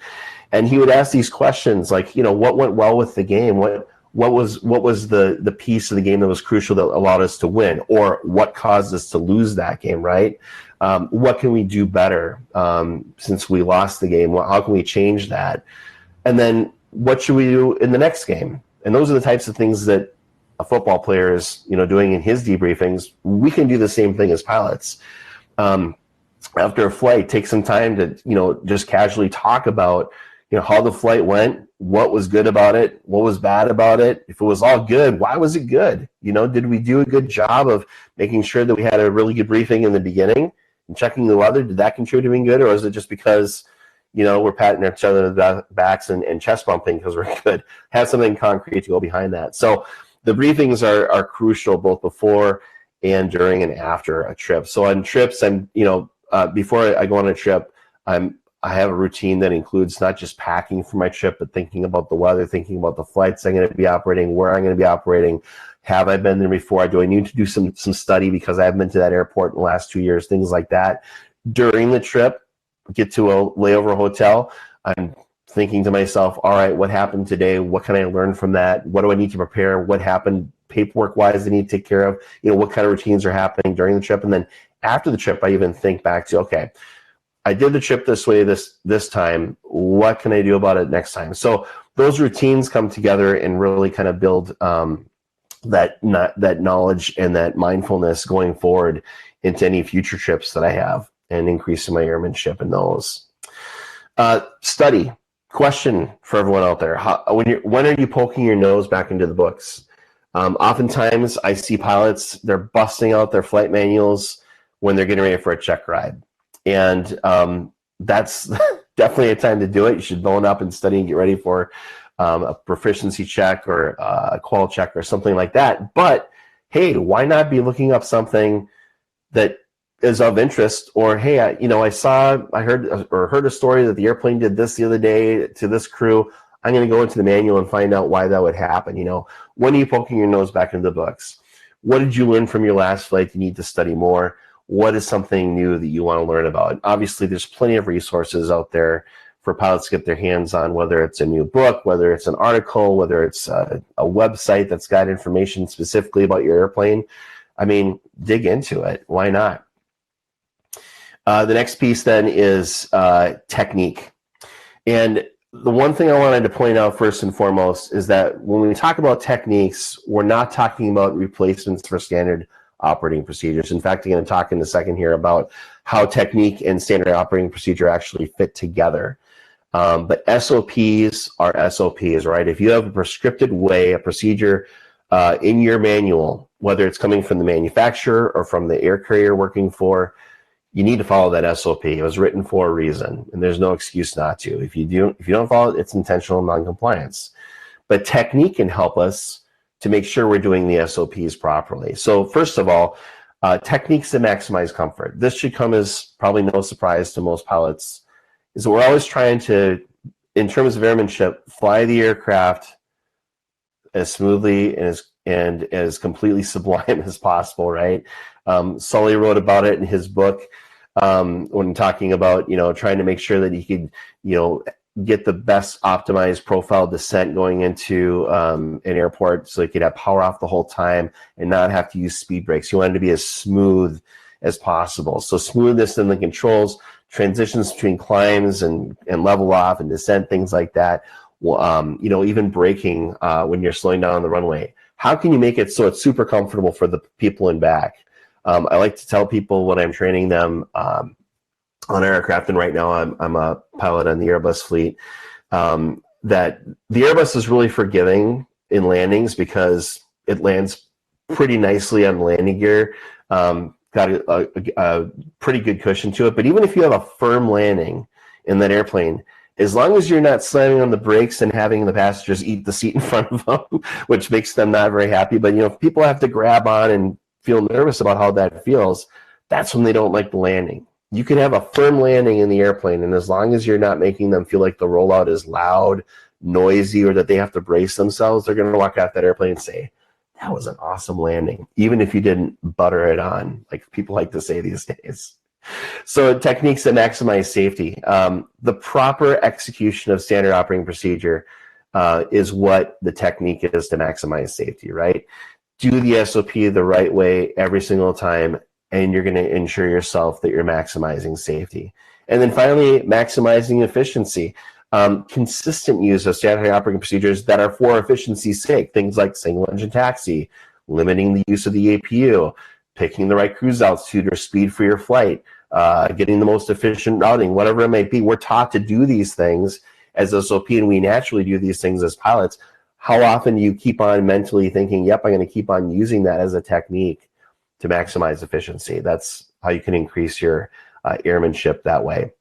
And he would ask these questions like, what went well with the game? What was the piece of the game that was crucial that allowed us to win? Or what caused us to lose that game, right? What can we do better since we lost the game? How can we change that? And then what should we do in the next game? And those are the types of things that a football player is, doing in his debriefings. We can do the same thing as pilots. After a flight, take some time to, just casually talk about, how the flight went, what was good about it, what was bad about it. If it was all good, why was it good? Did we do a good job of making sure that we had a really good briefing in the beginning and checking the weather? Did that contribute to being good? Or is it just because, we're patting each other on the backs and chest bumping because we're good? Have something concrete to go behind that. So the briefings are crucial both before and during and after a trip. So on trips, I'm, before I go on a trip, I have a routine that includes not just packing for my trip, but thinking about the weather, thinking about the flights I'm going to be operating, where I'm going to be operating. Have I been there before? Do I need to do some study because I haven't been to that airport in the last 2 years, things like that. During the trip, get to a layover hotel, I'm thinking to myself, all right, what happened today? What can I learn from that? What do I need to prepare? What happened paperwork-wise I need to take care of? What kind of routines are happening during the trip? And then after the trip, I even think back to, okay, I did the trip this way this time. What can I do about it next time? So those routines come together and really kind of build that knowledge and that mindfulness going forward into any future trips that I have and increasing my airmanship in those. Study. Question for everyone out there. When are you poking your nose back into the books? Oftentimes I see pilots, they're busting out their flight manuals when they're getting ready for a check ride. And that's definitely a time to do it. You should bone up and study and get ready for a proficiency check or a qual check or something like that. But hey, why not be looking up something that is of interest? Or hey, I heard a story that the airplane did this the other day to this crew. I'm going to go into the manual and find out why that would happen. When are you poking your nose back into the books? What did you learn from your last flight? You need to study more. What is something new that you want to learn about? Obviously, there's plenty of resources out there for pilots to get their hands on, whether it's a new book, whether it's an article, whether it's a website that's got information specifically about your airplane. I mean, dig into it. Why not? The next piece then is technique. And the one thing I wanted to point out first and foremost is that when we talk about techniques, we're not talking about replacements for standard operating procedures. In fact, I'm going to talk in a second here about how technique and standard operating procedure actually fit together. But SOPs are SOPs, right? If you have a prescripted way, a procedure in your manual, whether it's coming from the manufacturer or from the air carrier working for, you need to follow that SOP. It was written for a reason, and there's no excuse not to. If you don't follow it, it's intentional noncompliance. But technique can help us to make sure we're doing the SOPs properly. So first of all, techniques to maximize comfort. This should come as probably no surprise to most pilots, is that we're always trying to, in terms of airmanship, fly the aircraft as smoothly and as completely sublime as possible, right? Sully wrote about it in his book when talking about, trying to make sure that he could, get the best optimized profile descent going into an airport so he could have power off the whole time and not have to use speed brakes. He wanted to be as smooth as possible. So smoothness in the controls, transitions between climbs and level off and descent, things like that. Even braking when you're slowing down on the runway. How can you make it so it's super comfortable for the people in back? I like to tell people when I'm training them on aircraft, and right now I'm a pilot on the Airbus fleet, that the Airbus is really forgiving in landings because it lands pretty nicely on landing gear. Got a pretty good cushion to it. But even if you have a firm landing in that airplane, as long as you're not slamming on the brakes and having the passengers eat the seat in front of them, which makes them not very happy. But, if people have to grab on and feel nervous about how that feels, that's when they don't like the landing. You can have a firm landing in the airplane, and as long as you're not making them feel like the rollout is loud, noisy, or that they have to brace themselves, they're going to walk out that airplane and say, that was an awesome landing, even if you didn't butter it on, like people like to say these days. So techniques that maximize safety. The proper execution of standard operating procedure is what the technique is to maximize safety, right? Do the SOP the right way every single time, and you're going to ensure yourself that you're maximizing safety. And then finally, maximizing efficiency. Consistent use of standard operating procedures that are for efficiency's sake, things like single engine taxi, limiting the use of the APU, picking the right cruise altitude or speed for your flight, getting the most efficient routing, whatever it might be. We're taught to do these things as SOP, and we naturally do these things as pilots. How often do you keep on mentally thinking, yep, I'm going to keep on using that as a technique to maximize efficiency? That's how you can increase your airmanship that way.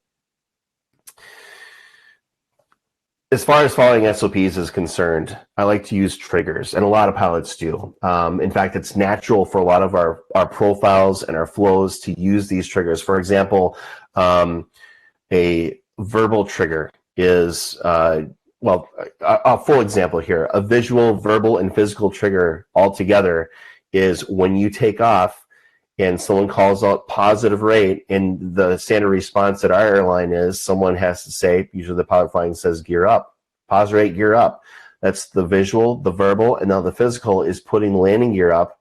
As far as following SOPs is concerned, I like to use triggers, and a lot of pilots do. In fact, it's natural for a lot of our profiles and our flows to use these triggers. For example, a verbal trigger is, a full example here. A visual, verbal, and physical trigger altogether is when you take off and someone calls out positive rate, and the standard response at our airline is someone has to say, usually the pilot flying says gear up, pause rate, gear up. That's the visual, the verbal, and now the physical is putting landing gear up.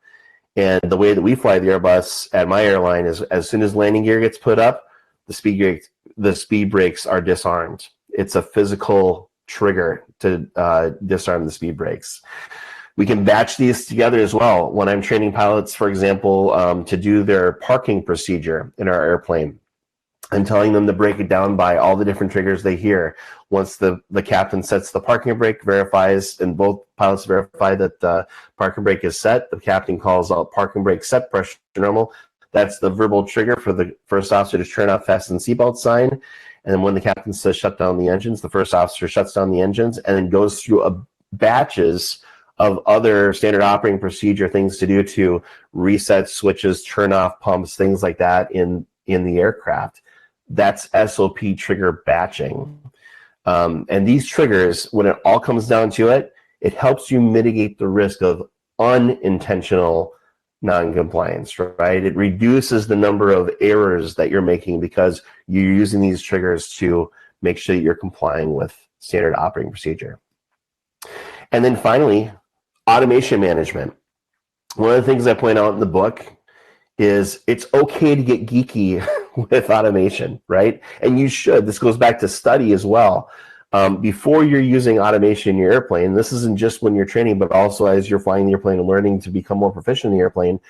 And the way that we fly the Airbus at my airline is as soon as landing gear gets put up, the speed brakes are disarmed. It's a physical trigger to disarm the speed brakes. We can batch these together as well. When I'm training pilots, for example, to do their parking procedure in our airplane, I'm telling them to break it down by all the different triggers they hear. Once the captain sets the parking brake, verifies, and both pilots verify that the parking brake is set, the captain calls out parking brake set, pressure normal. That's the verbal trigger for the first officer to turn off fasten seatbelt sign. And then when the captain says shut down the engines, the first officer shuts down the engines and then goes through batches of other standard operating procedure things to do to reset switches, turn off pumps, things like that in the aircraft. That's SOP trigger batching. And these triggers, when it all comes down to it, it helps you mitigate the risk of unintentional non-compliance, right? It reduces the number of errors that you're making because you're using these triggers to make sure that you're complying with standard operating procedure. And then finally, automation management. One of the things I point out in the book is it's okay to get geeky with automation, right? And you should. This goes back to study as well. Before you're using automation in your airplane, this isn't just when you're training, but also as you're flying the airplane and learning to become more proficient in the airplane,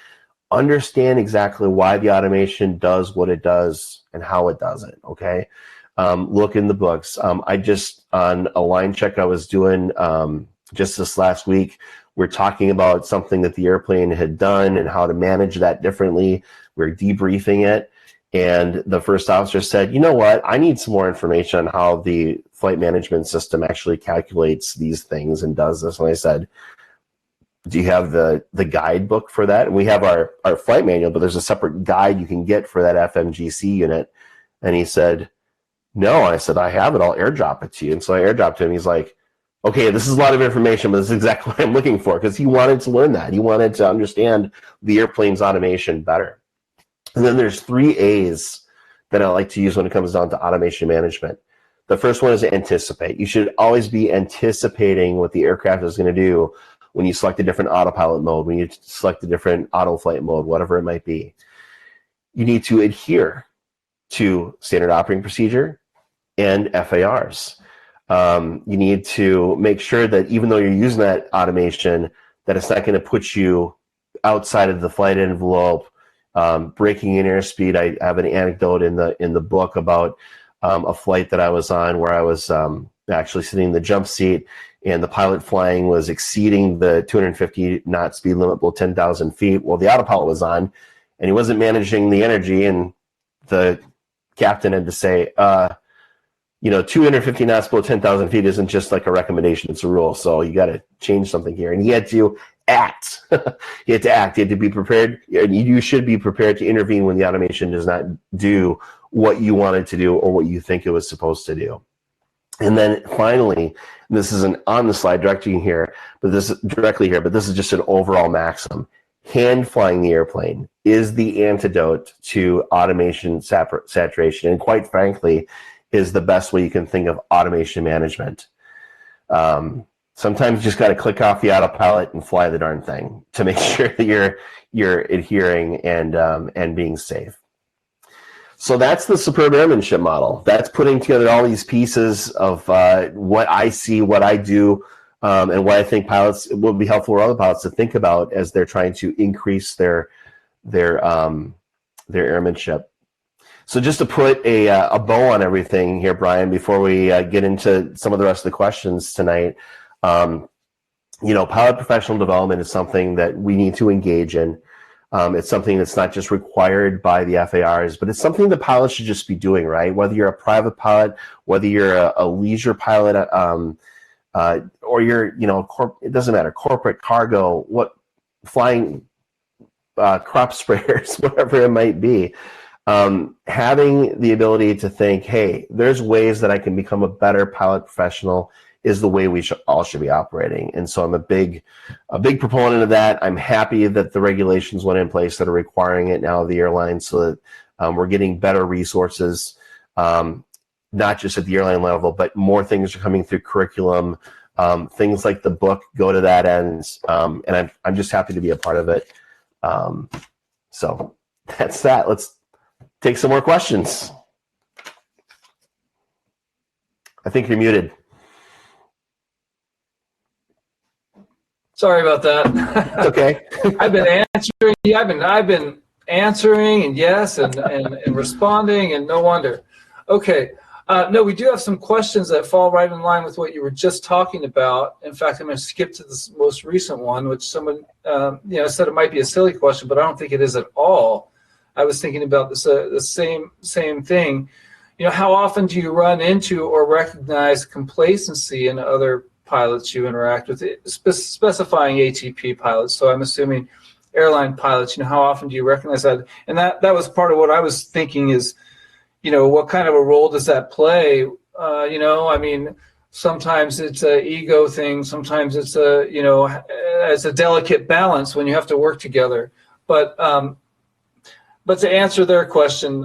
understand exactly why the automation does what it does and how it does it, okay? Look in the books. I just, on a line check I was doing just this last week, We're talking about something that the airplane had done and how to manage that differently. We're debriefing it. And the first officer said, you know what, I need some more information on how the flight management system actually calculates these things and does this. And I said, do you have the guidebook for that? And we have our flight manual, but there's a separate guide you can get for that FMGC unit. And he said, no. I said, I have it. I'll airdrop it to you. And so I airdropped him. He's like, okay, this is a lot of information, but this is exactly what I'm looking for, because he wanted to learn that. He wanted to understand the airplane's automation better. And then there's 3 A's that I like to use when it comes down to automation management. The first one is anticipate. You should always be anticipating what the aircraft is going to do when you select a different autopilot mode, when you select a different auto flight mode, whatever it might be. You need to adhere to standard operating procedure and FARs. You need to make sure that even though you're using that automation, that it's not going to put you outside of the flight envelope, breaking in airspeed. I have an anecdote in the book about a flight that I was on where I was actually sitting in the jump seat, and the pilot flying was exceeding the 250 knot speed limit below 10,000 feet. Well, the autopilot was on, and he wasn't managing the energy, and the captain had to say, 250 knots below 10,000 feet isn't just like a recommendation, it's a rule. So you got to change something here. And he had to act. He had to act. He had to be prepared. You should be prepared to intervene when the automation does not do what you wanted to do or what you think it was supposed to do. And then finally, this isn't on the slide directly here, but this is just an overall maxim. Hand flying the airplane is the antidote to automation saturation, and quite frankly, is the best way you can think of automation management. Sometimes you just got to click off the autopilot and fly the darn thing to make sure that you're adhering and being safe. So that's the superb airmanship model. That's putting together all these pieces of what I see, what I do, and what I think pilots it would be helpful for other pilots to think about as they're trying to increase their airmanship. So just to put a bow on everything here, Brian, before we get into some of the rest of the questions tonight, pilot professional development is something that we need to engage in. It's something that's not just required by the FARs, but it's something that pilots should just be doing, right? Whether you're a private pilot, whether you're a leisure pilot, or you're, it doesn't matter, corporate, cargo, flying crop sprayers, whatever it might be. Having the ability to think, hey, there's ways that I can become a better pilot professional is the way we all should be operating. And so I'm a big proponent of that. I'm happy that the regulations went in place that are requiring it now of the airlines, so that we're getting better resources, not just at the airline level, but more things are coming through curriculum. Things like the book go to that end, and I'm just happy to be a part of it. So that's that. Let's take some more questions. I think you're muted. Sorry about that. Okay. I've been answering. I've been answering, and yes, and responding, and no wonder. Okay. No, we do have some questions that fall right in line with what you were just talking about. In fact, I'm going to skip to this most recent one, which someone said it might be a silly question, but I don't think it is at all. I was thinking about this the same thing. How often do you run into or recognize complacency in other pilots you interact with, specifying ATP pilots? So I'm assuming airline pilots. How often do you recognize that? And that was part of what I was thinking is, what kind of a role does that play? Sometimes it's an ego thing. Sometimes it's it's a delicate balance when you have to work together. But to answer their question,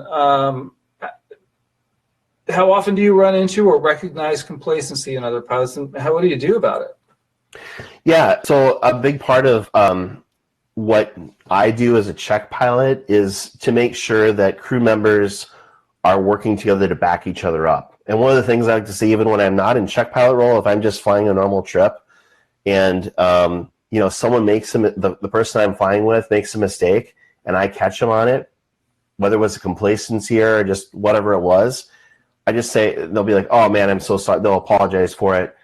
how often do you run into or recognize complacency in other pilots, and what do you do about it? Yeah, so a big part of what I do as a check pilot is to make sure that crew members are working together to back each other up. And one of the things I like to see, even when I'm not in check pilot role, if I'm just flying a normal trip, and someone makes the person I'm flying with makes a mistake, and I catch them on it, whether it was a complacency error or just whatever it was, I just say, they'll be like, oh man, I'm so sorry. They'll apologize for it.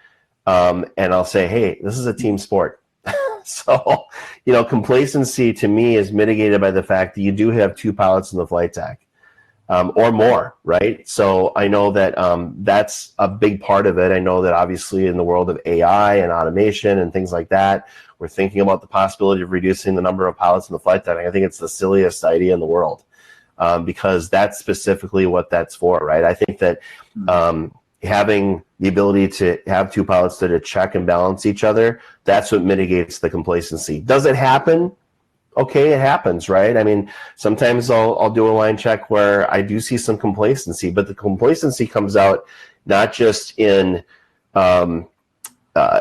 And I'll say, hey, this is a team sport. So, complacency to me is mitigated by the fact that you do have two pilots in the flight deck. Or more, right? So I know that that's a big part of it. I know that obviously in the world of AI and automation and things like that, we're thinking about the possibility of reducing the number of pilots in the flight deck. I think it's the silliest idea in the world because that's specifically what that's for, right? I think that having the ability to have two pilots that check and balance each other, that's what mitigates the complacency. Does it happen? Okay, it happens, right? I mean, sometimes I'll do a line check where I do see some complacency, but the complacency comes out not just in an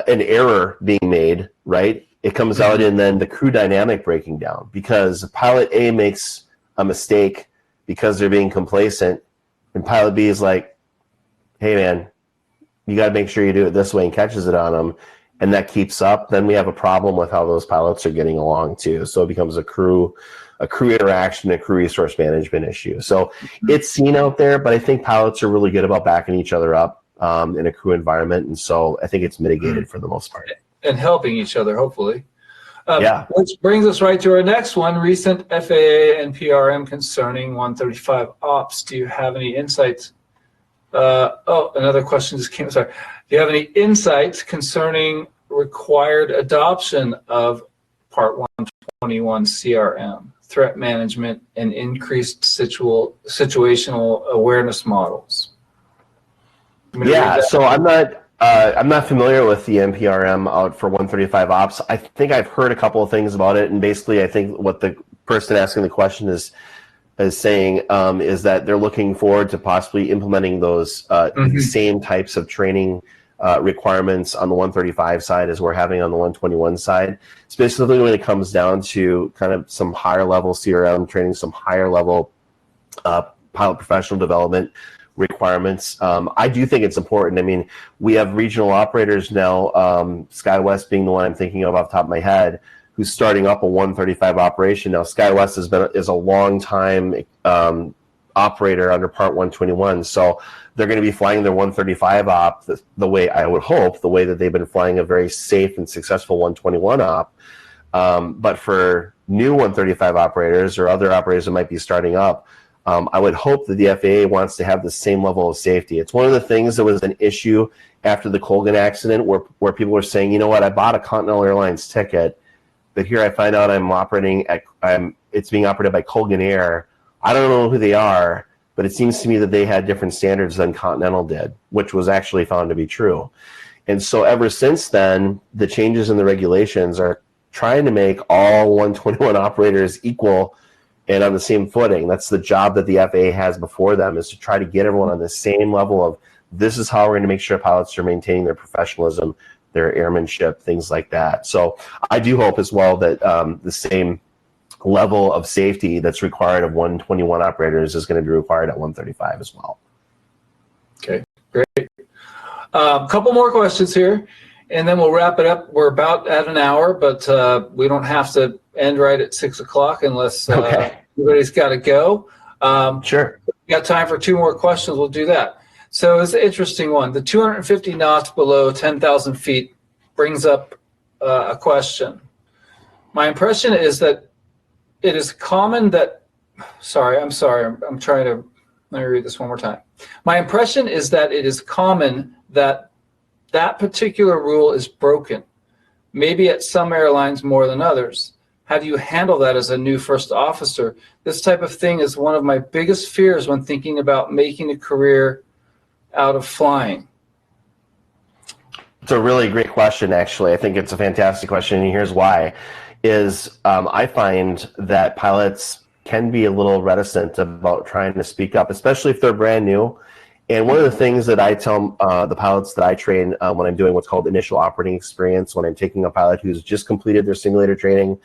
error being made, right? It comes out in then the crew dynamic breaking down because pilot A makes a mistake because they're being complacent, and pilot B is like, hey, man, you got to make sure you do it this way and catches it on them. And that keeps up, then we have a problem with how those pilots are getting along too. So it becomes a crew interaction, a crew resource management issue. So it's seen out there, but I think pilots are really good about backing each other up in a crew environment. And so I think it's mitigated for the most part. And helping each other, hopefully. Yeah. Which brings us right to our next one, recent FAA and PRM concerning 135 ops. Do you have any insights? Another question just came. Sorry. Do you have any insights concerning required adoption of Part 121 CRM, threat management, and increased situational awareness models? Yeah, so I'm not familiar with the NPRM out for 135 ops. I think I've heard a couple of things about it, and basically I think what the person asking the question is saying is that they're looking forward to possibly implementing those same types of training requirements on the 135 side as we're having on the 121 side, specifically when it comes down to kind of some higher level CRM training, some higher level pilot professional development requirements. I do think it's important. I mean, we have regional operators now, SkyWest being the one I'm thinking of off the top of my head, who's starting up a 135 operation. Now, SkyWest is a long time operator under Part 121, so they're going to be flying their 135 op the way I would hope, the way that they've been flying a very safe and successful 121 op. But for new 135 operators or other operators that might be starting up, I would hope that the FAA wants to have the same level of safety. It's one of the things that was an issue after the Colgan accident where people were saying, you know what, I bought a Continental Airlines ticket, but here I find out it's being operated by Colgan Air. I don't know who they are, but it seems to me that they had different standards than Continental did, which was actually found to be true. And so ever since then, the changes in the regulations are trying to make all 121 operators equal and on the same footing. That's the job that the FAA has before them, is to try to get everyone on the same level of, this is how we're going to make sure pilots are maintaining their professionalism, their airmanship, things like that. So I do hope as well that the same level of safety that's required of 121 operators is going to be required at 135 as well. Okay, great. Couple more questions here, and then we'll wrap it up. We're about at an hour, but we don't have to end right at 6 o'clock unless everybody's got to go. Sure. We got time for two more questions. We'll do that. So it's an interesting one. The 250 knots below 10,000 feet brings up a question. My impression is that it is common that, I'm trying to, let me read this one more time. My impression is that it is common that that particular rule is broken, maybe at some airlines more than others. How do you handle that as a new first officer? This type of thing is one of my biggest fears when thinking about making a career out of flying. It's a really great question, actually. I think it's a fantastic question, and here's why. I find that pilots can be a little reticent about trying to speak up, especially if they're brand new. And one of the things that I tell the pilots that I train when I'm doing what's called initial operating experience, when I'm taking a pilot who's just completed their simulator training,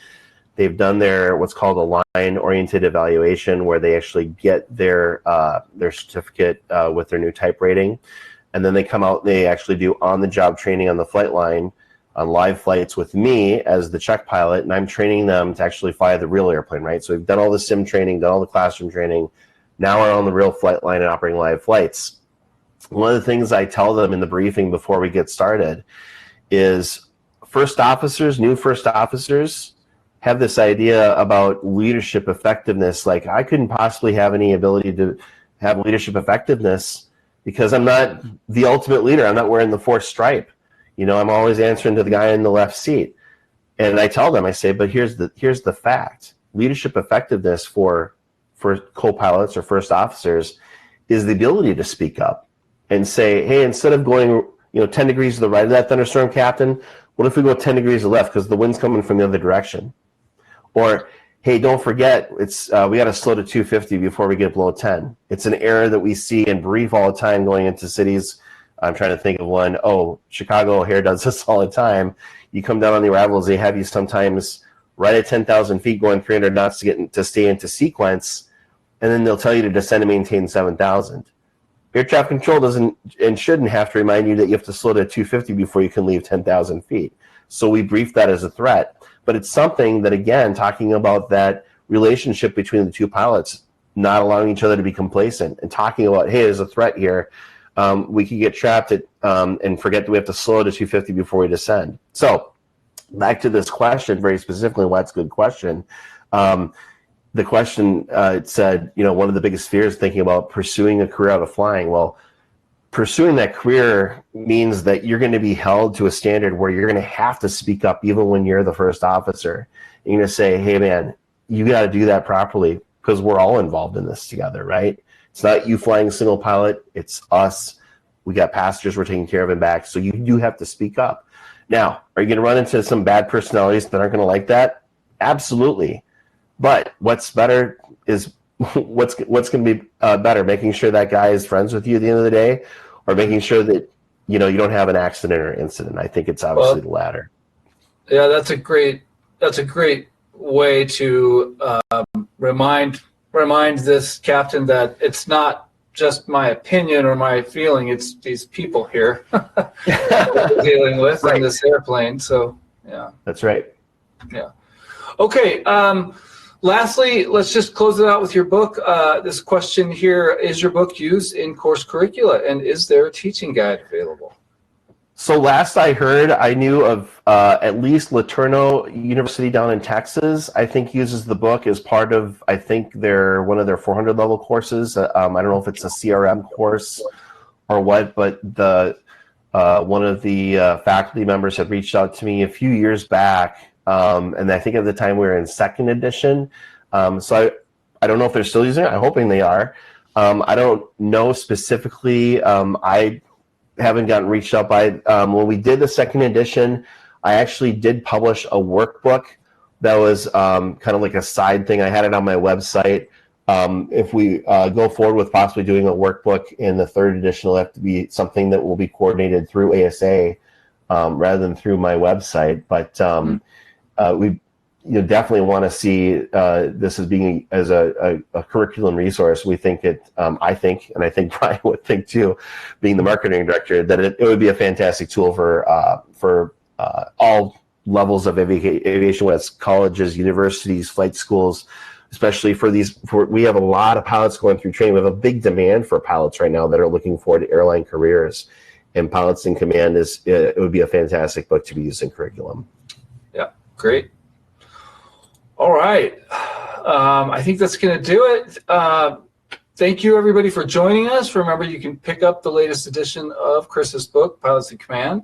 they've done their what's called a line-oriented evaluation, where they actually get their certificate with their new type rating, and then they come out and they actually do on-the-job training on the flight line on live flights with me as the check pilot, and I'm training them to actually fly the real airplane, right? So we've done all the sim training, done all the classroom training. Now we're on the real flight line and operating live flights. One of the things I tell them in the briefing before we get started is, first officers, new first officers, have this idea about leadership effectiveness. Like, I couldn't possibly have any ability to have leadership effectiveness because I'm not the ultimate leader. I'm not wearing the fourth stripe. You know, I'm always answering to the guy in the left seat. And I tell them, I say, but here's the fact. Leadership effectiveness for co-pilots or first officers is the ability to speak up and say, hey, instead of going 10 degrees to the right of that thunderstorm, Captain, what if we go 10 degrees to the left because the wind's coming from the other direction? Or, hey, don't forget, it's we got to slow to 250 before we get below 10. It's an error that we see in brief all the time going into cities. I'm trying to think of one. Oh, Chicago O'Hare does this all the time. You come down on the arrivals, they have you sometimes right at 10,000 feet going 300 knots to stay into sequence, and then they'll tell you to descend and maintain 7,000. Air traffic control doesn't and shouldn't have to remind you that you have to slow to 250 before you can leave 10,000 feet. So we brief that as a threat. But it's something that, again, talking about that relationship between the two pilots, not allowing each other to be complacent and talking about, hey, there's a threat here. We could get trapped at, and forget that we have to slow to 250 before we descend. So back to this question, very specifically, why it's a good question. The question it said, one of the biggest fears thinking about pursuing a career out of flying. Well, pursuing that career means that you're going to be held to a standard where you're going to have to speak up even when you're the first officer. You're going to say, hey, man, you got to do that properly because we're all involved in this together, right? It's not you flying a single pilot. It's us. We got passengers we're taking care of and back. So you do have to speak up. Now, are you going to run into some bad personalities that aren't going to like that? Absolutely. But what's better is what's going to be better, making sure that guy is friends with you at the end of the day, or making sure that you don't have an accident or incident. I think it's obviously the latter. Yeah, that's a great way to remind this captain that it's not just my opinion or my feeling, it's these people here that we're dealing with in this airplane. So yeah, that's right. Yeah. Okay. Lastly, let's just close it out with your book. This question here, is your book used in course curricula, and is there a teaching guide available? So last I heard, I knew of at least Laterno University down in Texas, I think uses the book as part of, I think, one of their 400 level courses. I don't know if it's a CRM course or what, but one of the faculty members had reached out to me a few years back. And I think at the time we were in second edition. So I don't know if they're still using it. I'm hoping they are. I don't know specifically. I haven't gotten reached out by. When we did the second edition, I actually did publish a workbook that was kind of like a side thing. I had it on my website. If we go forward with possibly doing a workbook in the third edition, it'll have to be something that will be coordinated through ASA rather than through my website. But we definitely want to see this as being as a curriculum resource. We think it, I think, and I think Brian would think too, being the marketing director, that it would be a fantastic tool for all levels of aviation, whether it's colleges, universities, flight schools, especially we have a lot of pilots going through training. We have a big demand for pilots right now that are looking forward to airline careers, and Pilots in Command it would be a fantastic book to be used in curriculum. Yeah, great. All right. I think that's going to do it. Thank you, everybody, for joining us. Remember, you can pick up the latest edition of Chris's book, Pilots in Command,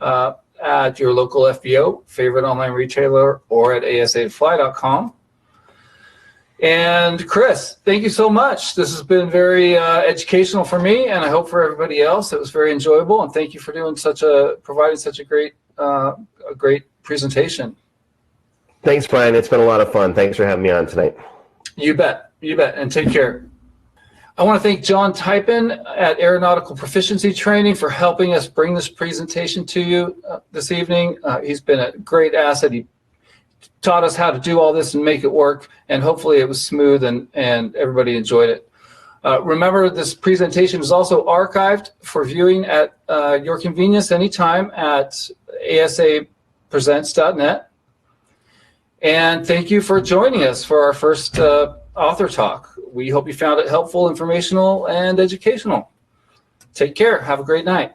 at your local FBO, favorite online retailer, or at asafly.com. And Chris, thank you so much. This has been very educational for me, and I hope for everybody else. It was very enjoyable, and thank you for doing providing such a great presentation. Thanks, Brian. It's been a lot of fun. Thanks for having me on tonight. You bet. You bet. And take care. I want to thank John Typen at Aeronautical Proficiency Training for helping us bring this presentation to you this evening. He's been a great asset. He taught us how to do all this and make it work, and hopefully it was smooth and everybody enjoyed it. Remember, this presentation is also archived for viewing at your convenience anytime at asapresents.net. And thank you for joining us for our first author talk. We hope you found it helpful, informational, and educational. Take care. Have a great night.